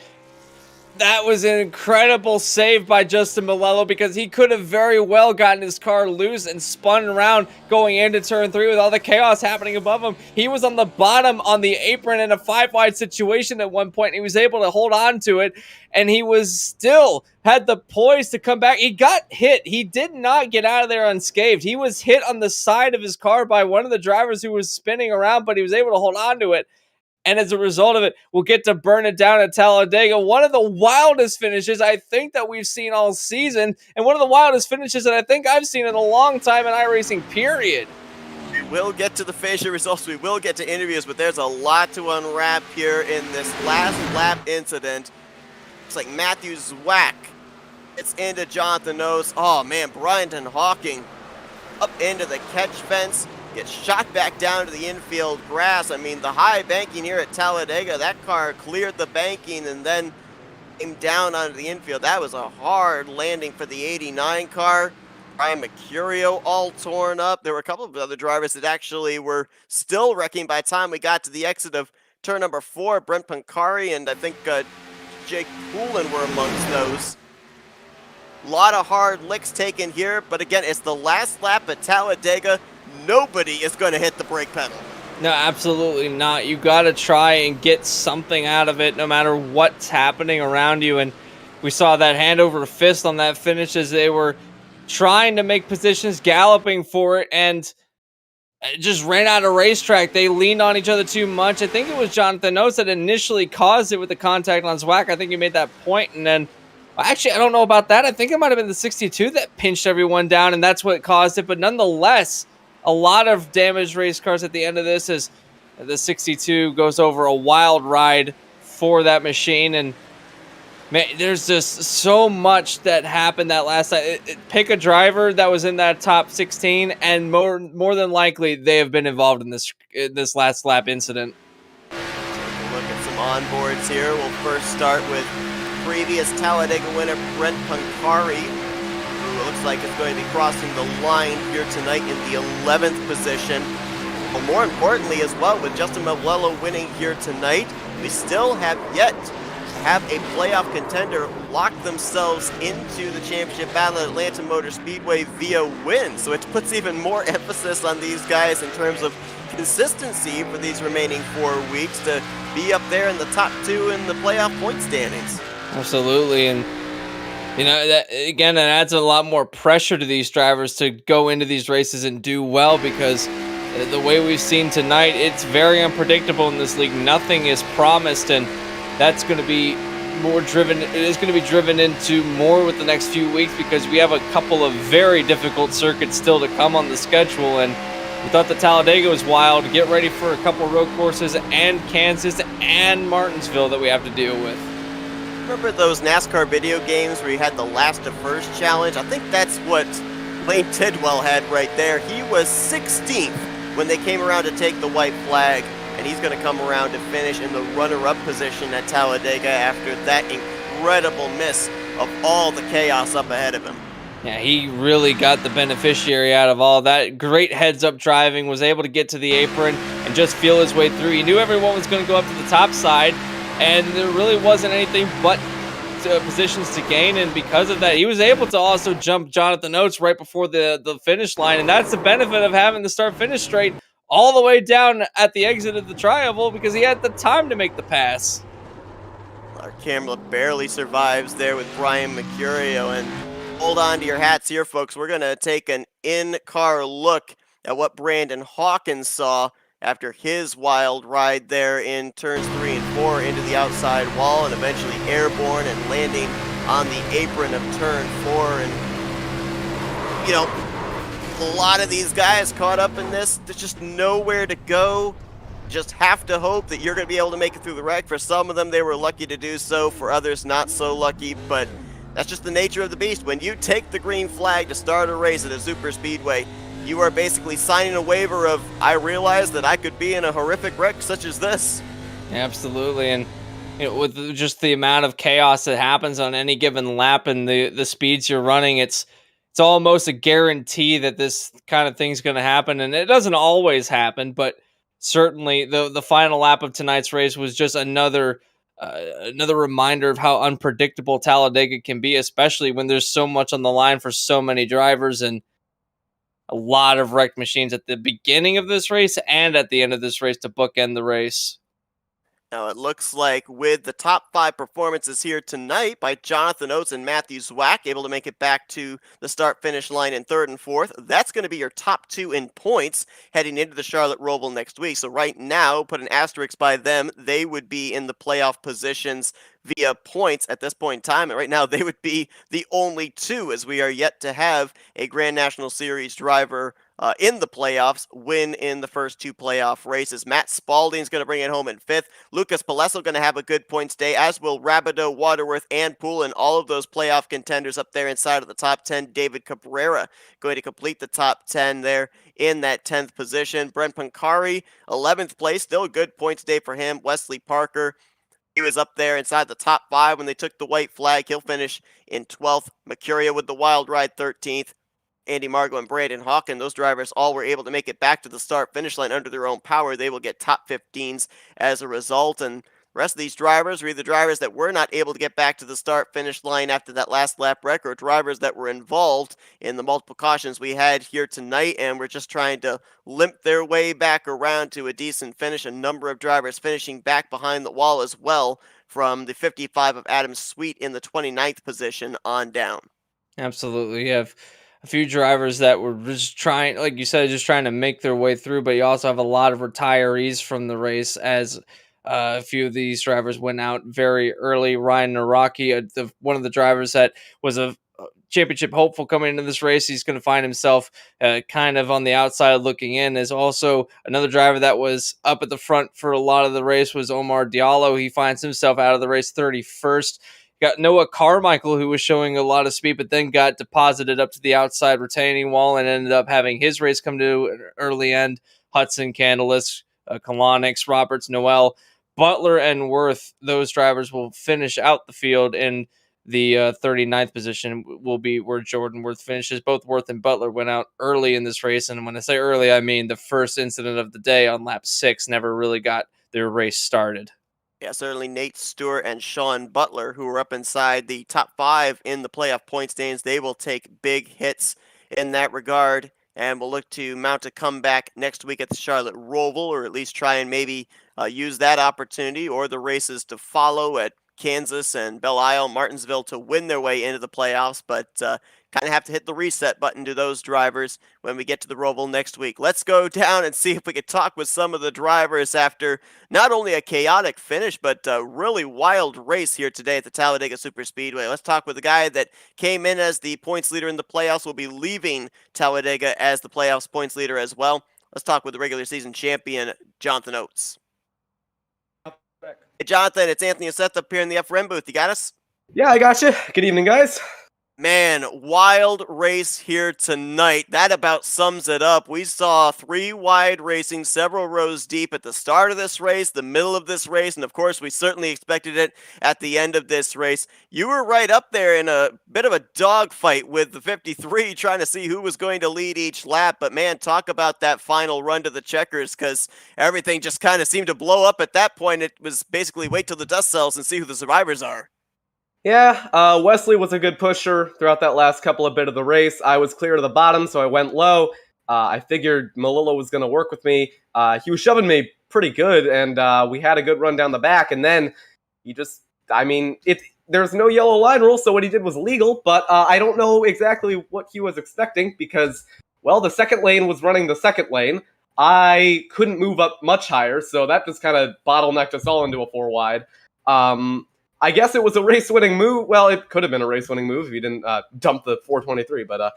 That was an incredible save by Justin Malello, because he could have very well gotten his car loose and spun around going into turn 3 with all the chaos happening above him. He was on the bottom on the apron in a 5 wide situation at one point. He was able to hold on to it, and he was still had the poise to come back. He got hit. He did not get out of there unscathed. He was hit on the side of his car by one of the drivers who was spinning around, but he was able to hold on to it. And as a result of it, we'll get to burn it down at Talladega. One of the wildest finishes I think that we've seen all season, and one of the wildest finishes that I think I've seen in a long time in iRacing, period. We will get to the facial results, we will get to interviews, but there's a lot to unwrap here in this last lap incident. Looks like Matthew Zwack gets into Jonathan Oates. Oh man, Bryton Hawking up into the catch fence. Gets shot back down to the infield grass. I mean, the high banking here at Talladega, that car cleared the banking and then came down onto the infield. That was a hard landing for the 89 car. Brian Mercurio all torn up. There were a couple of other drivers that actually were still wrecking by the time we got to the exit of turn number 4. Brent Pancari and I think Jake Poulin were amongst those. A lot of hard licks taken here, but again, it's the last lap at Talladega. Nobody is going to hit the brake pedal. No, absolutely not. You got to try and get something out of it no matter what's happening around you. And we saw that hand over fist on that finish as they were trying to make positions, galloping for it, and it just ran out of racetrack. They leaned on each other too much. I think it was Jonathan Oates that initially caused it with the contact on Zwack. I think he made that point, and then actually, I don't know about that. I think it might have been the 62 that pinched everyone down, and that's what caused it. But nonetheless, a lot of damaged race cars at the end of this as the 62 goes over a wild ride for that machine. And man, there's just so much that happened that last night. Pick a driver that was in that top 16, and more than likely they have been involved in this last lap incident. Take a look at some onboards here. We'll first start with previous Talladega winner Brent Pancari, who looks like is going to be crossing the line here tonight in the 11th position. But more importantly as well, with Justin Malello winning here tonight, we still have yet to have a playoff contender lock themselves into the championship battle at Atlanta Motor Speedway via win. So it puts even more emphasis on these guys in terms of consistency for these remaining 4 weeks to be up there in the top 2 in the playoff point standings. Absolutely, and you know, that again, it adds a lot more pressure to these drivers to go into these races and do well, because the way we've seen tonight, it's very unpredictable in this league. Nothing is promised, and that's going to be more driven. It is going to be driven into more with the next few weeks because we have a couple of very difficult circuits still to come on the schedule. And we thought that Talladega was wild. Get ready for a couple road courses and Kansas and Martinsville that we have to deal with. Remember those NASCAR video games where you had the last to first challenge? I think that's what Lane Tidwell had right there. He was 16th when they came around to take the white flag, and he's going to come around to finish in the runner-up position at Talladega after that incredible miss of all the chaos up ahead of him. Yeah, he really got the beneficiary out of all that. Great heads-up driving, was able to get to the apron and just feel his way through. He knew everyone was going to go up to the top side, and there really wasn't anything but positions to gain, and because of that, he was able to also jump Jonathan Oates right before the finish line, and that's the benefit of having the start-finish straight all the way down at the exit of the tri-oval because he had the time to make the pass. Our camera barely survives there with Brian Mercurio, and hold on to your hats here, folks. We're going to take an in-car look at what Brandon Hawkins saw after his wild ride there in turns 3 and 4 into the outside wall and eventually airborne and landing on the apron of turn 4. And, you know, a lot of these guys caught up in this. There's just nowhere to go. Just have to hope that you're going to be able to make it through the wreck. For some of them, they were lucky to do so. For others, not so lucky. But that's just the nature of the beast. When you take the green flag to start a race at a super speedway, you are basically signing a waiver of, I realize that I could be in a horrific wreck such as this. Absolutely. And you know, with just the amount of chaos that happens on any given lap and the speeds you're running, it's almost a guarantee that this kind of thing's going to happen. And it doesn't always happen, but certainly the final lap of tonight's race was just another reminder of how unpredictable Talladega can be, especially when there's so much on the line for so many drivers and a lot of wrecked machines at the beginning of this race and at the end of this race to bookend the race. Now, it looks like with the top 5 performances here tonight by Jonathan Oates and Matthew Zwack, able to make it back to the start-finish line in 3rd and 4th, that's going to be your top 2 in points heading into the Charlotte Roval next week. So right now, put an asterisk by them, they would be in the playoff positions via points at this point in time. And right now, they would be the only 2, as we are yet to have a Grand National Series driver in the playoffs win in the first 2 playoff races. Matt Spalding's going to bring it home in 5th. Lucas Palesso going to have a good points day, as will Rabideau, Waterworth, and Poole, and all of those playoff contenders up there inside of the top 10. David Cabrera going to complete the top 10 there in that 10th position. Brent Pancari, 11th place, still a good points day for him. Wesley Parker, he was up there inside the top 5 when they took the white flag. He'll finish in 12th. Mercurio with the wild ride, 13th. Andy Margo and Brandon Hawkins, those drivers all were able to make it back to the start-finish line under their own power. They will get top 15s as a result, and the rest of these drivers were either drivers that were not able to get back to the start-finish line after that last lap wreck, or drivers that were involved in the multiple cautions we had here tonight and were just trying to limp their way back around to a decent finish. A number of drivers finishing back behind the wall as well, from the 55 of Adam Sweet in the 29th position on down. Absolutely. You have a few drivers that were just trying, like you said, just trying to make their way through, but you also have a lot of retirees from the race as a few of these drivers went out very early. Ryan Naraki, one of the drivers that was a championship hopeful coming into this race, he's going to find himself kind of on the outside looking in. Is also another driver that was up at the front for a lot of the race was Omar Diallo. He finds himself out of the race 31st. Got Noah Carmichael, who was showing a lot of speed, but then got deposited up to the outside retaining wall and ended up having his race come to an early end. Hudson, Candelas, Kalonix, Roberts, Noel, Butler, and Worth, those drivers will finish out the field in the 39th position will be where Jordan Worth finishes. Both Worth and Butler went out early in this race, and when I say early, I mean the first incident of the day on lap 6 never really got their race started. Yeah, certainly Nate Stewart and Sean Butler, who are up inside the top 5 in the playoff point standings, they will take big hits in that regard, and will look to mount a comeback next week at the Charlotte Roval, or at least try and maybe use that opportunity or the races to follow at Kansas and Belle Isle, Martinsville to win their way into the playoffs, but kind of have to hit the reset button to those drivers when we get to the Roval next week. Let's go down and see if we could talk with some of the drivers after not only a chaotic finish, but a really wild race here today at the Talladega Superspeedway. Let's talk with the guy that came in as the points leader in the playoffs, will be leaving Talladega as the playoffs points leader as well. Let's talk with the regular season champion, Jonathan Oates. Hey, Jonathan, it's Anthony Oseth up here in the FRM booth. You got us? Yeah, I got you. Good evening, guys. Man, wild race here tonight. That about sums it up. We saw three wide racing, several rows deep at the start of this race, the middle of this race, and of course, we certainly expected it at the end of this race. You were right up there in a bit of a dogfight with the 53, trying to see who was going to lead each lap. But man, talk about that final run to the checkers, because everything just kind of seemed to blow up at that point. It was basically wait till the dust settles and see who the survivors are. Yeah, Wesley was a good pusher throughout that last couple of bit of the race. I was clear to the bottom, so I went low. I figured Malillo was going to work with me. He was shoving me pretty good, and we had a good run down the back. And then he just, there's no yellow line rule, so what he did was legal. But I don't know exactly what he was expecting because, well, the second lane was running the second lane. I couldn't move up much higher, so that just kind of bottlenecked us all into a 4-wide. I guess it was a race-winning move. Well, it could have been a race-winning move if he didn't dump the 423, but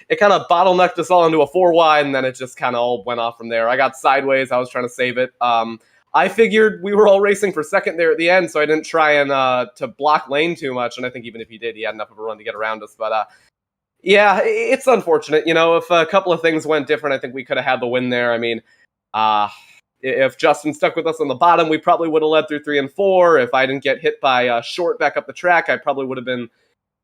it kind of bottlenecked us all into a 4-wide, and then it just kind of all went off from there. I got sideways. I was trying to save it. I figured we were all racing for second there at the end, so I didn't try and to block lane too much, and I think even if he did, he had enough of a run to get around us. But yeah, it's unfortunate. You know, if a couple of things went different, I think we could have had the win there. I mean, if Justin stuck with us on the bottom, we probably would have led through 3 and 4. If I didn't get hit by Short back up the track, I probably would have been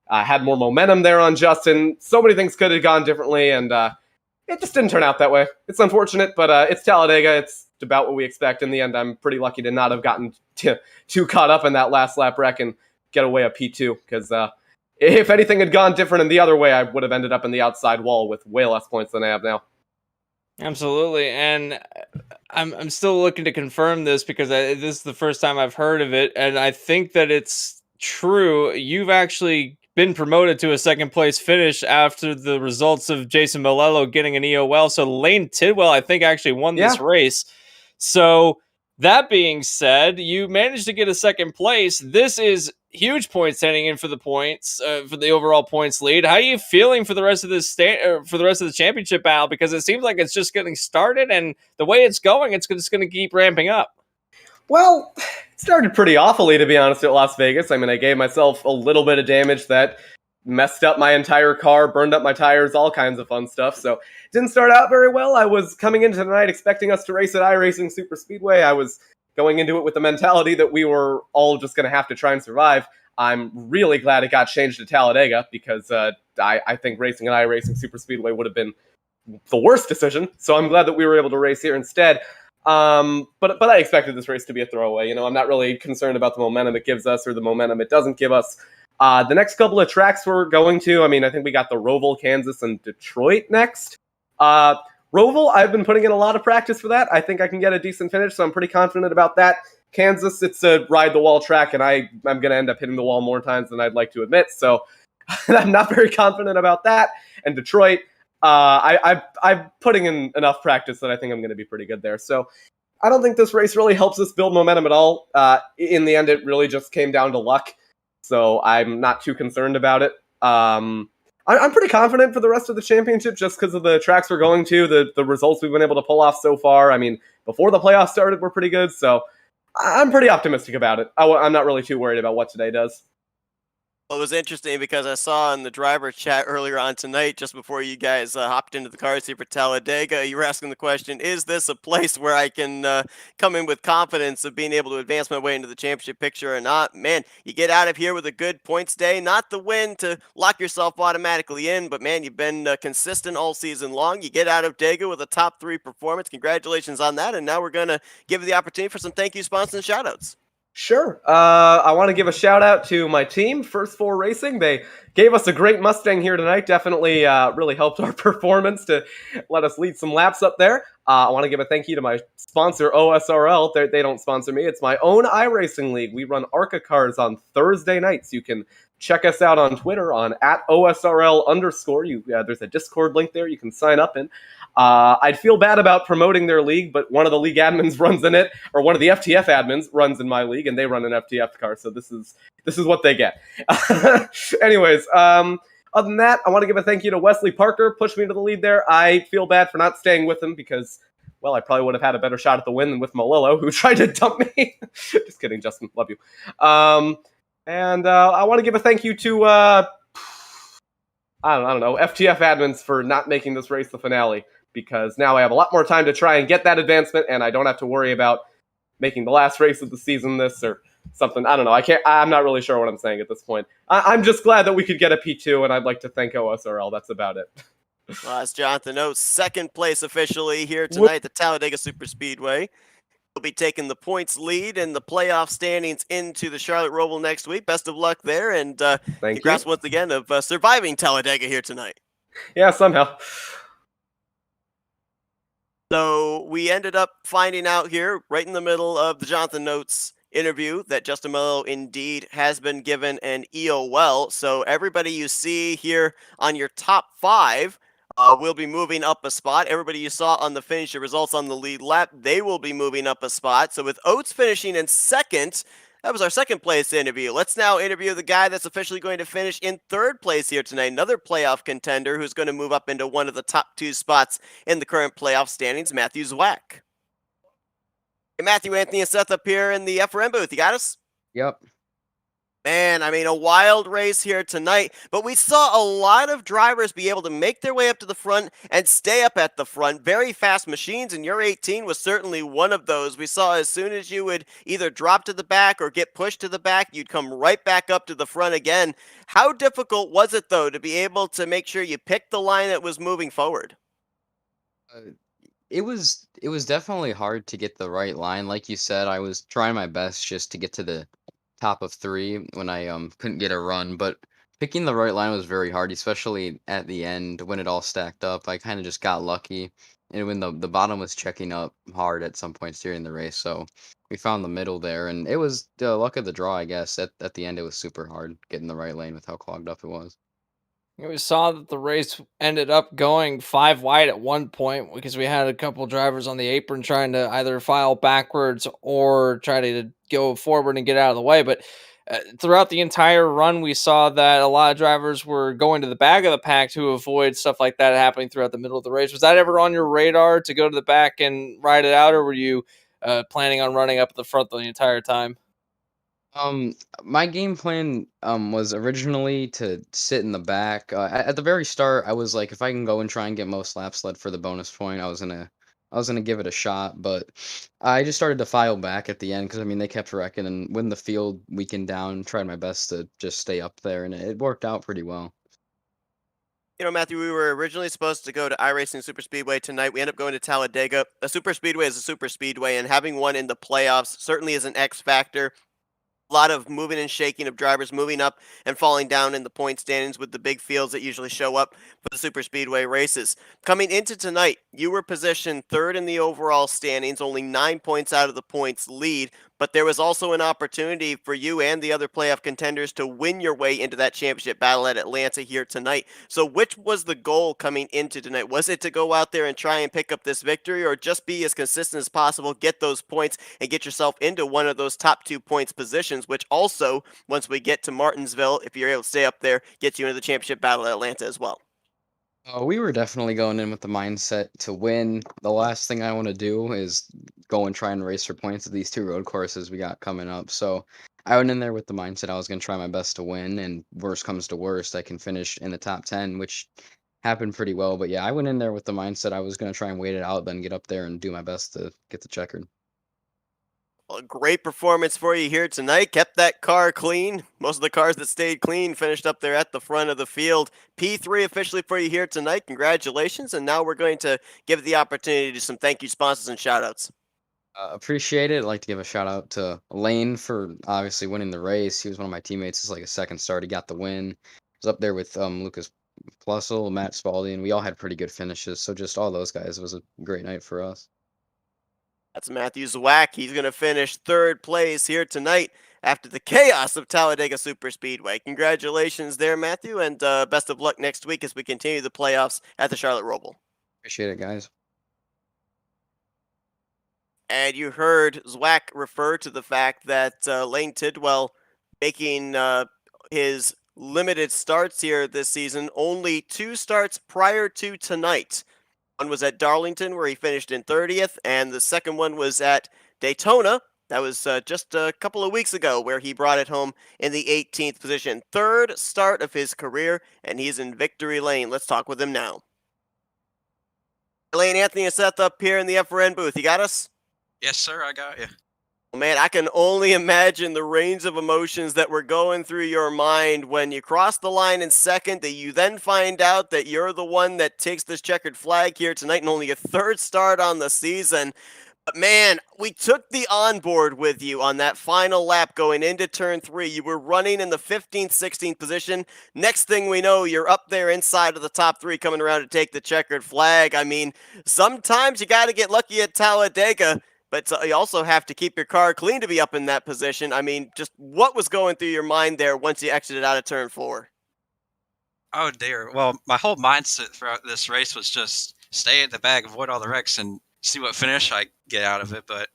had more momentum there on Justin. So many things could have gone differently, and it just didn't turn out that way. It's unfortunate, but it's Talladega. It's about what we expect. In the end, I'm pretty lucky to not have gotten too caught up in that last lap wreck and get away a P2, because if anything had gone different in the other way, I would have ended up in the outside wall with way less points than I have now. Absolutely, and I'm still looking to confirm this because this is the first time I've heard of it, and I think that it's true. You've actually been promoted to a second place finish after the results of Jason Malillo getting an EOL. So Lane Tidwell, I think, actually won this race. So that being said, you managed to get a second place. This is huge points heading in for the points for the overall points lead. How are you feeling for the rest of this for the rest of the championship battle? Because it seems like it's just getting started, and the way it's going, it's just going to keep ramping up. Well, it started pretty awfully, to be honest, at Las Vegas. I mean, I gave myself a little bit of damage that messed up my entire car, burned up my tires, all kinds of fun stuff. So it didn't start out very well. I was coming into the night expecting us to race at iRacing Superspeedway. I was going into it with the mentality that we were all just going to have to try and survive. I'm really glad it got changed to Talladega because I think racing at iRacing Superspeedway would have been the worst decision. So I'm glad that we were able to race here instead. But I expected this race to be a throwaway. You know, I'm not really concerned about the momentum it gives us or the momentum it doesn't give us. The next couple of tracks we're going to, I mean, I think we got the Roval, Kansas, and Detroit next. Roval, I've been putting in a lot of practice for that. I think I can get a decent finish, so I'm pretty confident about that. Kansas, it's a ride-the-wall track, and I'm going to end up hitting the wall more times than I'd like to admit, so I'm not very confident about that. And Detroit, I'm putting in enough practice that I think I'm going to be pretty good there. So I don't think this race really helps us build momentum at all. In the end, it really just came down to luck, so I'm not too concerned about it. I'm pretty confident for the rest of the championship just because of the tracks we're going to, the results we've been able to pull off so far. I mean, before the playoffs started, we're pretty good, so I'm pretty optimistic about it. I'm not really too worried about what today does. Well, it was interesting because I saw in the driver chat earlier on tonight, just before you guys hopped into the cars here for Talladega, you were asking the question, is this a place where I can come in with confidence of being able to advance my way into the championship picture or not? Man, you get out of here with a good points day, not the win to lock yourself automatically in, but man, you've been consistent all season long. You get out of Dega with a top 3 performance. Congratulations on that. And now we're going to give you the opportunity for some thank you sponsors and shout outs. Sure. I want to give a shout out to my team, First Four Racing. They gave us a great Mustang here tonight. Definitely really helped our performance to let us lead some laps up there. I want to give a thank you to my sponsor, OSRL. They don't sponsor me. It's my own iRacing league. We run ARCA cars on Thursday nights. You can check us out on Twitter on @OSRL_. There's a Discord link there you can sign up in. I'd feel bad about promoting their league, but one of the league admins runs in it, or one of the FTF admins runs in my league, and they run an FTF car, so this is what they get. Anyways, other than that, I want to give a thank you to Wesley Parker, pushed me to the lead there. I feel bad for not staying with him because, well, I probably would have had a better shot at the win than with Malillo, who tried to dump me. Just kidding, Justin. Love you. And I want to give a thank you to, I don't know, FTF admins for not making this race the finale, because now I have a lot more time to try and get that advancement, and I don't have to worry about making the last race of the season this or something. I don't know. I'm not really sure what I'm saying at this point. I'm just glad that we could get a P2, and I'd like to thank OSRL. That's about it. Well, that's Jonathan Oates, second place officially here tonight at the Talladega Superspeedway. He'll be taking the points lead in the playoff standings into the Charlotte Roval next week. Best of luck there, and congrats once again of surviving Talladega here tonight. Yeah, somehow. So we ended up finding out here, right in the middle of the Jonathan Oates interview, that Justin Malillo indeed has been given an EOL. So everybody you see here on your top 5 will be moving up a spot. Everybody you saw on the finish, the results on the lead lap, they will be moving up a spot. So with Oates finishing in second, that was our second place interview. Let's now interview the guy that's officially going to finish in third place here tonight. Another playoff contender who's going to move up into one of the top 2 spots in the current playoff standings, Matthew Zwack. Hey, Matthew, Anthony, and Seth up here in the FRM booth. You got us? Yep. Man, I mean, a wild race here tonight, but we saw a lot of drivers be able to make their way up to the front and stay up at the front. Very fast machines, and your 18 was certainly one of those. We saw as soon as you would either drop to the back or get pushed to the back, you'd come right back up to the front again. How difficult was it, though, to be able to make sure you picked the line that was moving forward? It was definitely hard to get the right line. Like you said, I was trying my best just to get to the top of 3 when I couldn't get a run, but picking the right line was very hard, especially at the end when it all stacked up. I kind of just got lucky, and when the bottom was checking up hard at some points during the race, so we found the middle there, and it was the luck of the draw, I guess. At the end, it was super hard getting the right lane with how clogged up it was. We saw that the race ended up going 5 wide at one point because we had a couple drivers on the apron trying to either file backwards or try to go forward and get out of the way. But throughout the entire run, we saw that a lot of drivers were going to the back of the pack to avoid stuff like that happening throughout the middle of the race. Was that ever on your radar to go to the back and ride it out, or were you planning on running up at the front the entire time? My game plan was originally to sit in the back. At the very start, I was like, if I can go and try and get most laps led for the bonus point, I was gonna give it a shot. But I just started to file back at the end because I mean they kept wrecking, and when the field weakened down, tried my best to just stay up there, and it worked out pretty well. You know, Matthew, we were originally supposed to go to iRacing Superspeedway tonight. We ended up going to Talladega. A superspeedway is a superspeedway, and having one in the playoffs certainly is an X factor. A lot of moving and shaking of drivers moving up and falling down in the point standings with the big fields that usually show up for the super speedway races. Coming into tonight, you were positioned third in the overall standings, only 9 points out of the points lead, but there was also an opportunity for you and the other playoff contenders to win your way into that championship battle at Atlanta here tonight. So which was the goal coming into tonight? Was it to go out there and try and pick up this victory, or just be as consistent as possible, get those points, and get yourself into one of those top 2 points positions, which also, once we get to Martinsville, if you're able to stay up there, gets you into the championship battle at Atlanta as well? We were definitely going in with the mindset to win. The last thing I want to do is go and try and race for points at these 2 road courses we got coming up. So I went in there with the mindset I was going to try my best to win, and worst comes to worst, I can finish in the top 10, which happened pretty well. But yeah, I went in there with the mindset I was going to try and wait it out, then get up there and do my best to get the checkered. Well, a great performance for you here tonight. Kept that car clean. Most of the cars that stayed clean finished up there at the front of the field. P3 officially for you here tonight. Congratulations. And now we're going to give the opportunity to some thank you sponsors and shout outs. Appreciate it. I'd like to give a shout out to Lane for obviously winning the race. He was one of my teammates. It's like a second start. He got the win. Was up there with Lucas Plusle, Matt Spalding, we all had pretty good finishes. So just all those guys, it was a great night for us. That's Matthew Zwack. He's going to finish third place here tonight after the chaos of Talladega Superspeedway. Congratulations there, Matthew, and best of luck next week as we continue the playoffs at the Charlotte Roval. Appreciate it, guys. And you heard Zwack refer to the fact that Lane Tidwell making his limited starts here this season, only 2 starts prior to tonight. One was at Darlington, where he finished in 30th, and the second one was at Daytona. That was just a couple of weeks ago, where he brought it home in the 18th position. Third start of his career, and he's in victory lane. Let's talk with him now. Lane, Anthony and Seth up here in the FRN booth. You got us? Yes, sir, I got you. Man, I can only imagine the range of emotions that were going through your mind when you cross the line in second, that you then find out that you're the one that takes this checkered flag here tonight and only your third start on the season. But man, we took the onboard with you on that final lap going into turn 3. You were running in the 15th, 16th position. Next thing we know, you're up there inside of the top 3 coming around to take the checkered flag. I mean, sometimes you got to get lucky at Talladega, but you also have to keep your car clean to be up in that position. I mean, just what was going through your mind there once you exited out of turn 4? Oh, dear. Well, my whole mindset throughout this race was just stay at the back, avoid all the wrecks, and see what finish I get out of it. But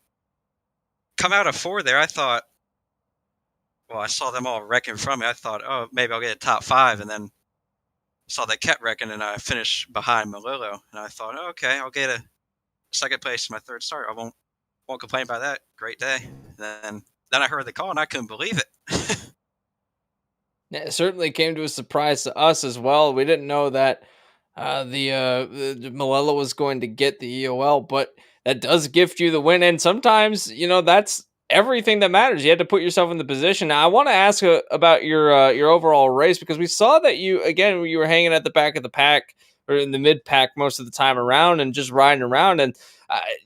come out of 4 there, I thought, well, I saw them all wrecking from me. I thought, oh, maybe I'll get a top 5, and then saw they kept wrecking, and I finished behind Melillo. And I thought, oh, okay, I'll get a second place in my third start. I won't complain about that. Great day. Then I heard the call, and I couldn't believe it. Yeah, it certainly came to a surprise to us as well. We didn't know that the Malella was going to get the EOL, but that does gift you the win. And sometimes, that's everything that matters. You had to put yourself in the position. Now, I want to ask about your overall race, because we saw that you were hanging at the back of the pack or in the mid pack most of the time around and just riding around. And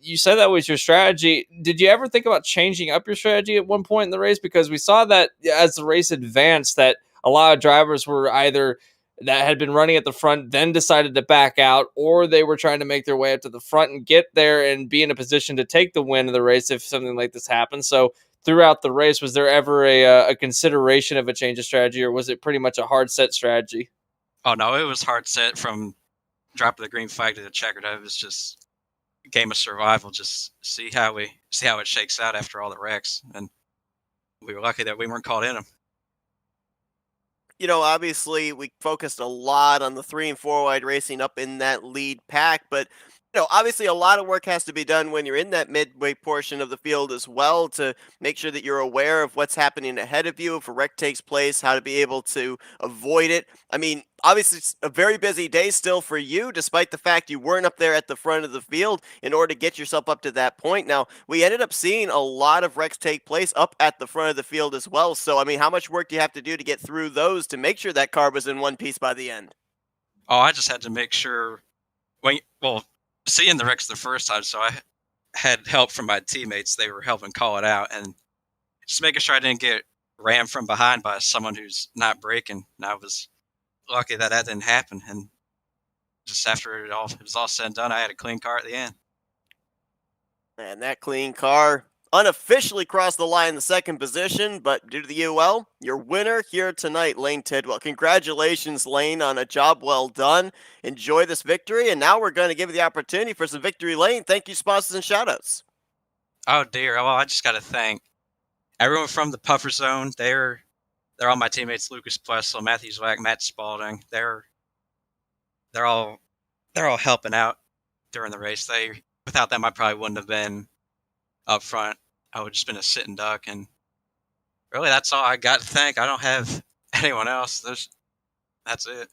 you said that was your strategy. Did you ever think about changing up your strategy at one point in the race? Because we saw that as the race advanced, that a lot of drivers were either that had been running at the front, then decided to back out, or they were trying to make their way up to the front and get there and be in a position to take the win of the race if something like this happened. So throughout the race, was there ever a consideration of a change of strategy, or was it pretty much a hard set strategy? Oh, no, it was hard set from dropping the green flag to the checkered. It was just a game of survival, just see how it shakes out after all the wrecks. And we were lucky that we weren't caught in them. Obviously we focused a lot on the 3 and 4 wide racing up in that lead pack, but obviously a lot of work has to be done when you're in that midway portion of the field as well, to make sure that you're aware of what's happening ahead of you if a wreck takes place, how to be able to avoid it. I mean, obviously it's a very busy day still for you, despite the fact you weren't up there at the front of the field in order to get yourself up to that point. Now, we ended up seeing a lot of wrecks take place up at the front of the field as well. So, I mean, how much work do you have to do to get through those to make sure that car was in one piece by the end? Oh, I just had to make sure seeing the wrecks the first time, so I had help from my teammates. They were helping call it out and just making sure I didn't get rammed from behind by someone who's not braking. And I was lucky that didn't happen. And just after it was all said and done, I had a clean car at the end. And that clean car unofficially crossed the line in the second position, but due to the UL, your winner here tonight, Lane Tidwell. Congratulations, Lane, on a job well done. Enjoy this victory, and now we're going to give you the opportunity for some victory lane. Thank you, sponsors, and shoutouts. Oh, dear. Well, I just got to thank everyone from the Puffer Zone. They're all my teammates: Lucas Plessel, Matthew Zwack, Matt Spalding. They're all helping out during the race. Without them, I probably wouldn't have been up front. I would have just been a sitting duck, and really that's all I got to thank. I don't have anyone else. That's it.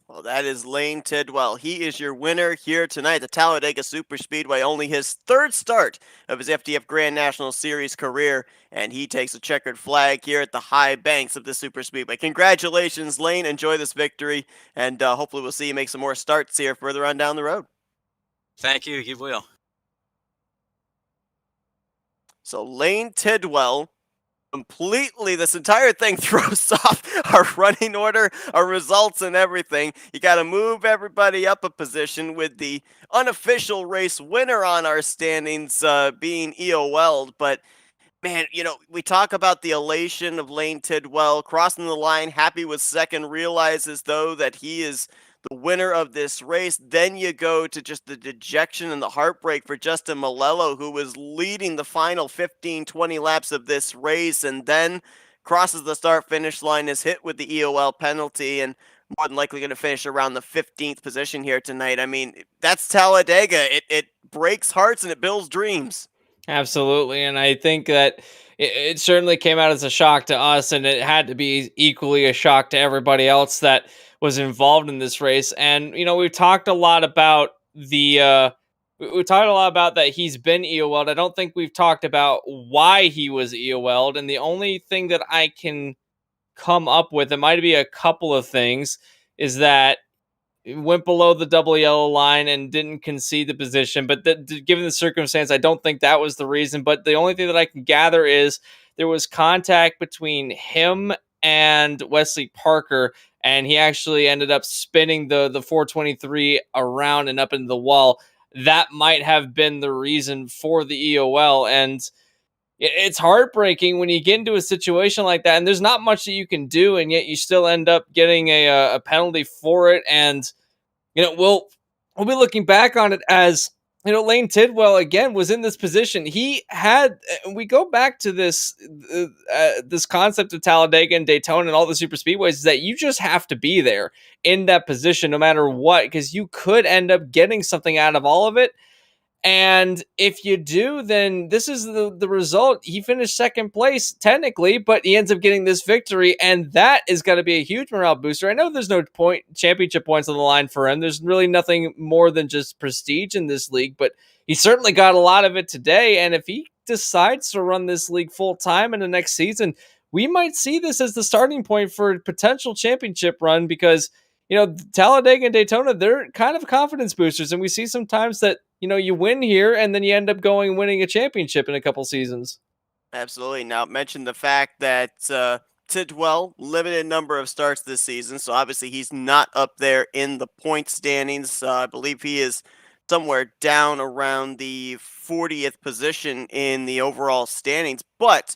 Well, that is Lane Tidwell. He is your winner here tonight at the Talladega Superspeedway. Only his third start of his FTF Grand National Series career, and he takes a checkered flag here at the high banks of the Superspeedway. Congratulations, Lane. Enjoy this victory, and hopefully we'll see you make some more starts here further on down the road. Thank you. You will. So Lane Tidwell completely. This entire thing throws off our running order, our results, and everything. You got to move everybody up a position with the unofficial race winner on our standings being EOL'd. But man, we talk about the elation of Lane Tidwell crossing the line, happy with second, realizes though that he is the winner of this race. Then you go to just the dejection and the heartbreak for Justin Malello, who was leading the final 15, 20 laps of this race, and then crosses the start finish line, is hit with the EOL penalty, and more than likely going to finish around the 15th position here tonight. I mean, that's Talladega. It breaks hearts and it builds dreams. Absolutely, and I think that it certainly came out as a shock to us, and it had to be equally a shock to everybody else that was involved in this race. And we've talked a lot about we talked a lot about that he's been EOL'd. I don't think we've talked about why he was EOL'd, and the only thing that I can come up with, it might be a couple of things, is that went below the double yellow line and didn't concede the position. But given the circumstance, I don't think that was the reason. But the only thing that I can gather is there was contact between him and Wesley Parker, and he actually ended up spinning the 423 around and up into the wall. That might have been the reason for the EOL. And it's heartbreaking when you get into a situation like that, and there's not much that you can do, and yet you still end up getting a penalty for it. And we'll be looking back on it as Lane Tidwell again was in this position. He had, we go back to this this concept of Talladega and Daytona and all the super speedways, is that you just have to be there in that position no matter what, because you could end up getting something out of all of it. And if you do, then this is the result. He finished second place technically, but he ends up getting this victory, and that is going to be a huge morale booster. I know there's no championship points on the line for him. There's really nothing more than just prestige in this league, but he certainly got a lot of it today. And if he decides to run this league full time in the next season, we might see this as the starting point for a potential championship run, because Talladega and Daytona, they're kind of confidence boosters, and we see sometimes that you win here and then you end up going and winning a championship in a couple seasons. Absolutely. Now, mention the fact that Tidwell, limited number of starts this season, so obviously he's not up there in the point standings. I believe he is somewhere down around the 40th position in the overall standings, but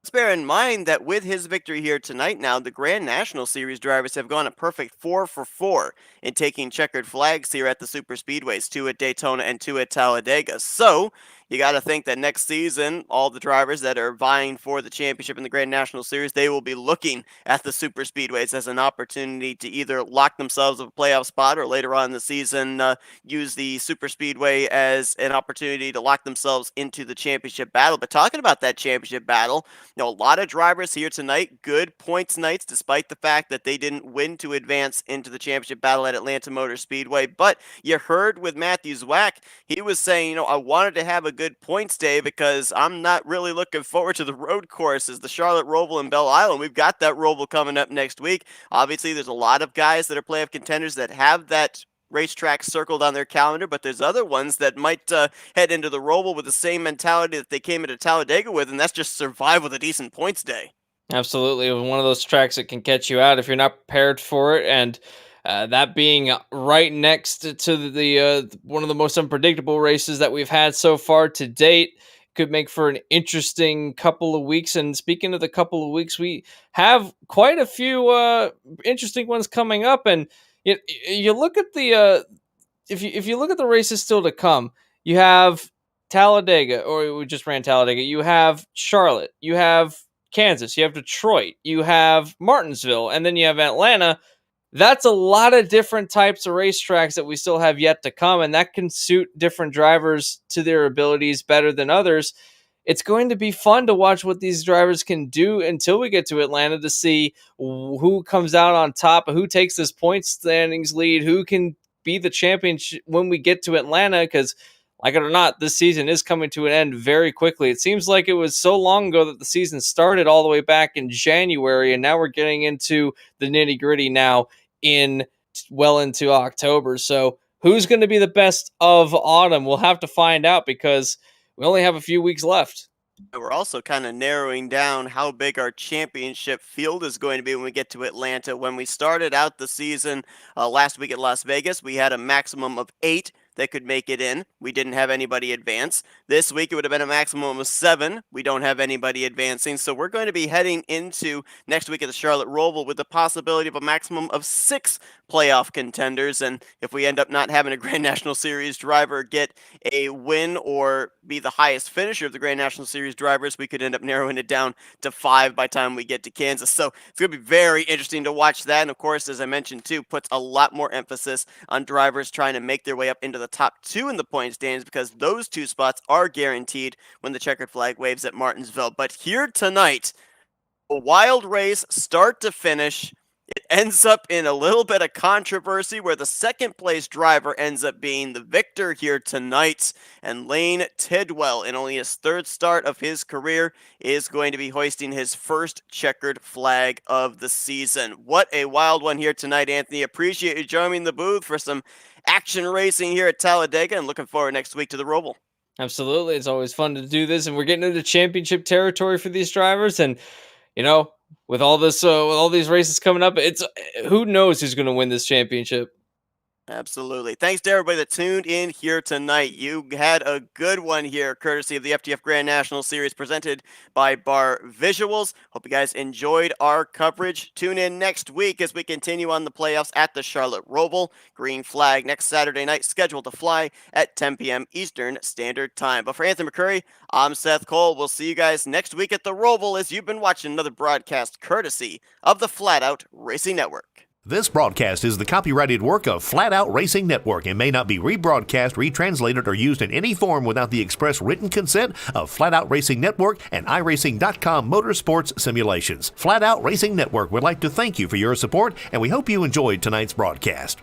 let's bear in mind that with his victory here tonight now, the Grand National Series drivers have gone a perfect 4 for 4 in taking checkered flags here at the super speedways, 2 at Daytona and 2 at Talladega. So you got to think that next season, all the drivers that are vying for the championship in the Grand National Series, they will be looking at the super speedways as an opportunity to either lock themselves a playoff spot, or later on in the season use the super speedway as an opportunity to lock themselves into the championship battle. But talking about that championship battle, a lot of drivers here tonight, good points nights, despite the fact that they didn't win to advance into the championship battle at Atlanta Motor Speedway. But you heard with Matthew Zwack, he was saying, I wanted to have a good points day because I'm not really looking forward to the road courses, the Charlotte Roval and Belle Isle. We've got that Roval coming up next week. Obviously, there's a lot of guys that are playoff contenders that have that racetrack circled on their calendar, but there's other ones that might head into the Roval with the same mentality that they came into Talladega with, and that's just survive with a decent points day. Absolutely. One of those tracks that can catch you out if you're not prepared for it. And that being right next to the one of the most unpredictable races that we've had so far to date, could make for an interesting couple of weeks. And speaking of the couple of weeks, we have quite a few interesting ones coming up. And you look at the if you look at the races still to come, you have Talladega, or we just ran Talladega. You have Charlotte, you have Kansas, you have Detroit, you have Martinsville, and then you have Atlanta. That's a lot of different types of racetracks that we still have yet to come, and that can suit different drivers to their abilities better than others. It's going to be fun to watch what these drivers can do until we get to Atlanta, to see who comes out on top, who takes this point standings lead, who can be the champion when we get to Atlanta, because like it or not, this season is coming to an end very quickly. It seems like it was so long ago that the season started all the way back in January, and now we're getting into the nitty-gritty now into October. So who's going to be the best of autumn? We'll have to find out, because we only have a few weeks left. We're also kind of narrowing down how big our championship field is going to be when we get to Atlanta. When we started out the season last week at Las Vegas, we had a maximum of 8 that could make it in. We didn't have anybody advance. This week it would have been a maximum of 7. We don't have anybody advancing. So we're going to be heading into next week at the Charlotte Roval with the possibility of a maximum of 6 playoff contenders. And if we end up not having a Grand National Series driver get a win or be the highest finisher of the Grand National Series drivers, we could end up narrowing it down to 5 by the time we get to Kansas. So it's going to be very interesting to watch that. And of course, as I mentioned too, puts a lot more emphasis on drivers trying to make their way up into the top 2 in the point standings, because those 2 spots are guaranteed when the checkered flag waves at Martinsville. But here tonight, a wild race start to finish. It ends up in a little bit of controversy where the second place driver ends up being the victor here tonight. And Lane Tidwell, in only his 3rd start of his career, is going to be hoisting his first checkered flag of the season. What a wild one here tonight, Anthony. Appreciate you joining the booth for some action racing here at Talladega, and looking forward next week to the Roval. Absolutely. It's always fun to do this, and we're getting into championship territory for these drivers. And, with all this, with all these races coming up, it's who knows who's going to win this championship. Absolutely. Thanks to everybody that tuned in here tonight. You had a good one here, courtesy of the FTF Grand National Series presented by Barr Visuals. Hope you guys enjoyed our coverage. Tune in next week as we continue on the playoffs at the Charlotte Roval. Green flag next Saturday night, scheduled to fly at 10 p.m. Eastern Standard Time. But for Anthony McCurry, I'm Seth Cole. We'll see you guys next week at the Roval as you've been watching another broadcast courtesy of the Flatout Racing Network. This broadcast is the copyrighted work of Flatout Racing Network and may not be rebroadcast, retranslated, or used in any form without the express written consent of Flatout Racing Network and iRacing.com Motorsports Simulations. Flatout Racing Network would like to thank you for your support, and we hope you enjoyed tonight's broadcast.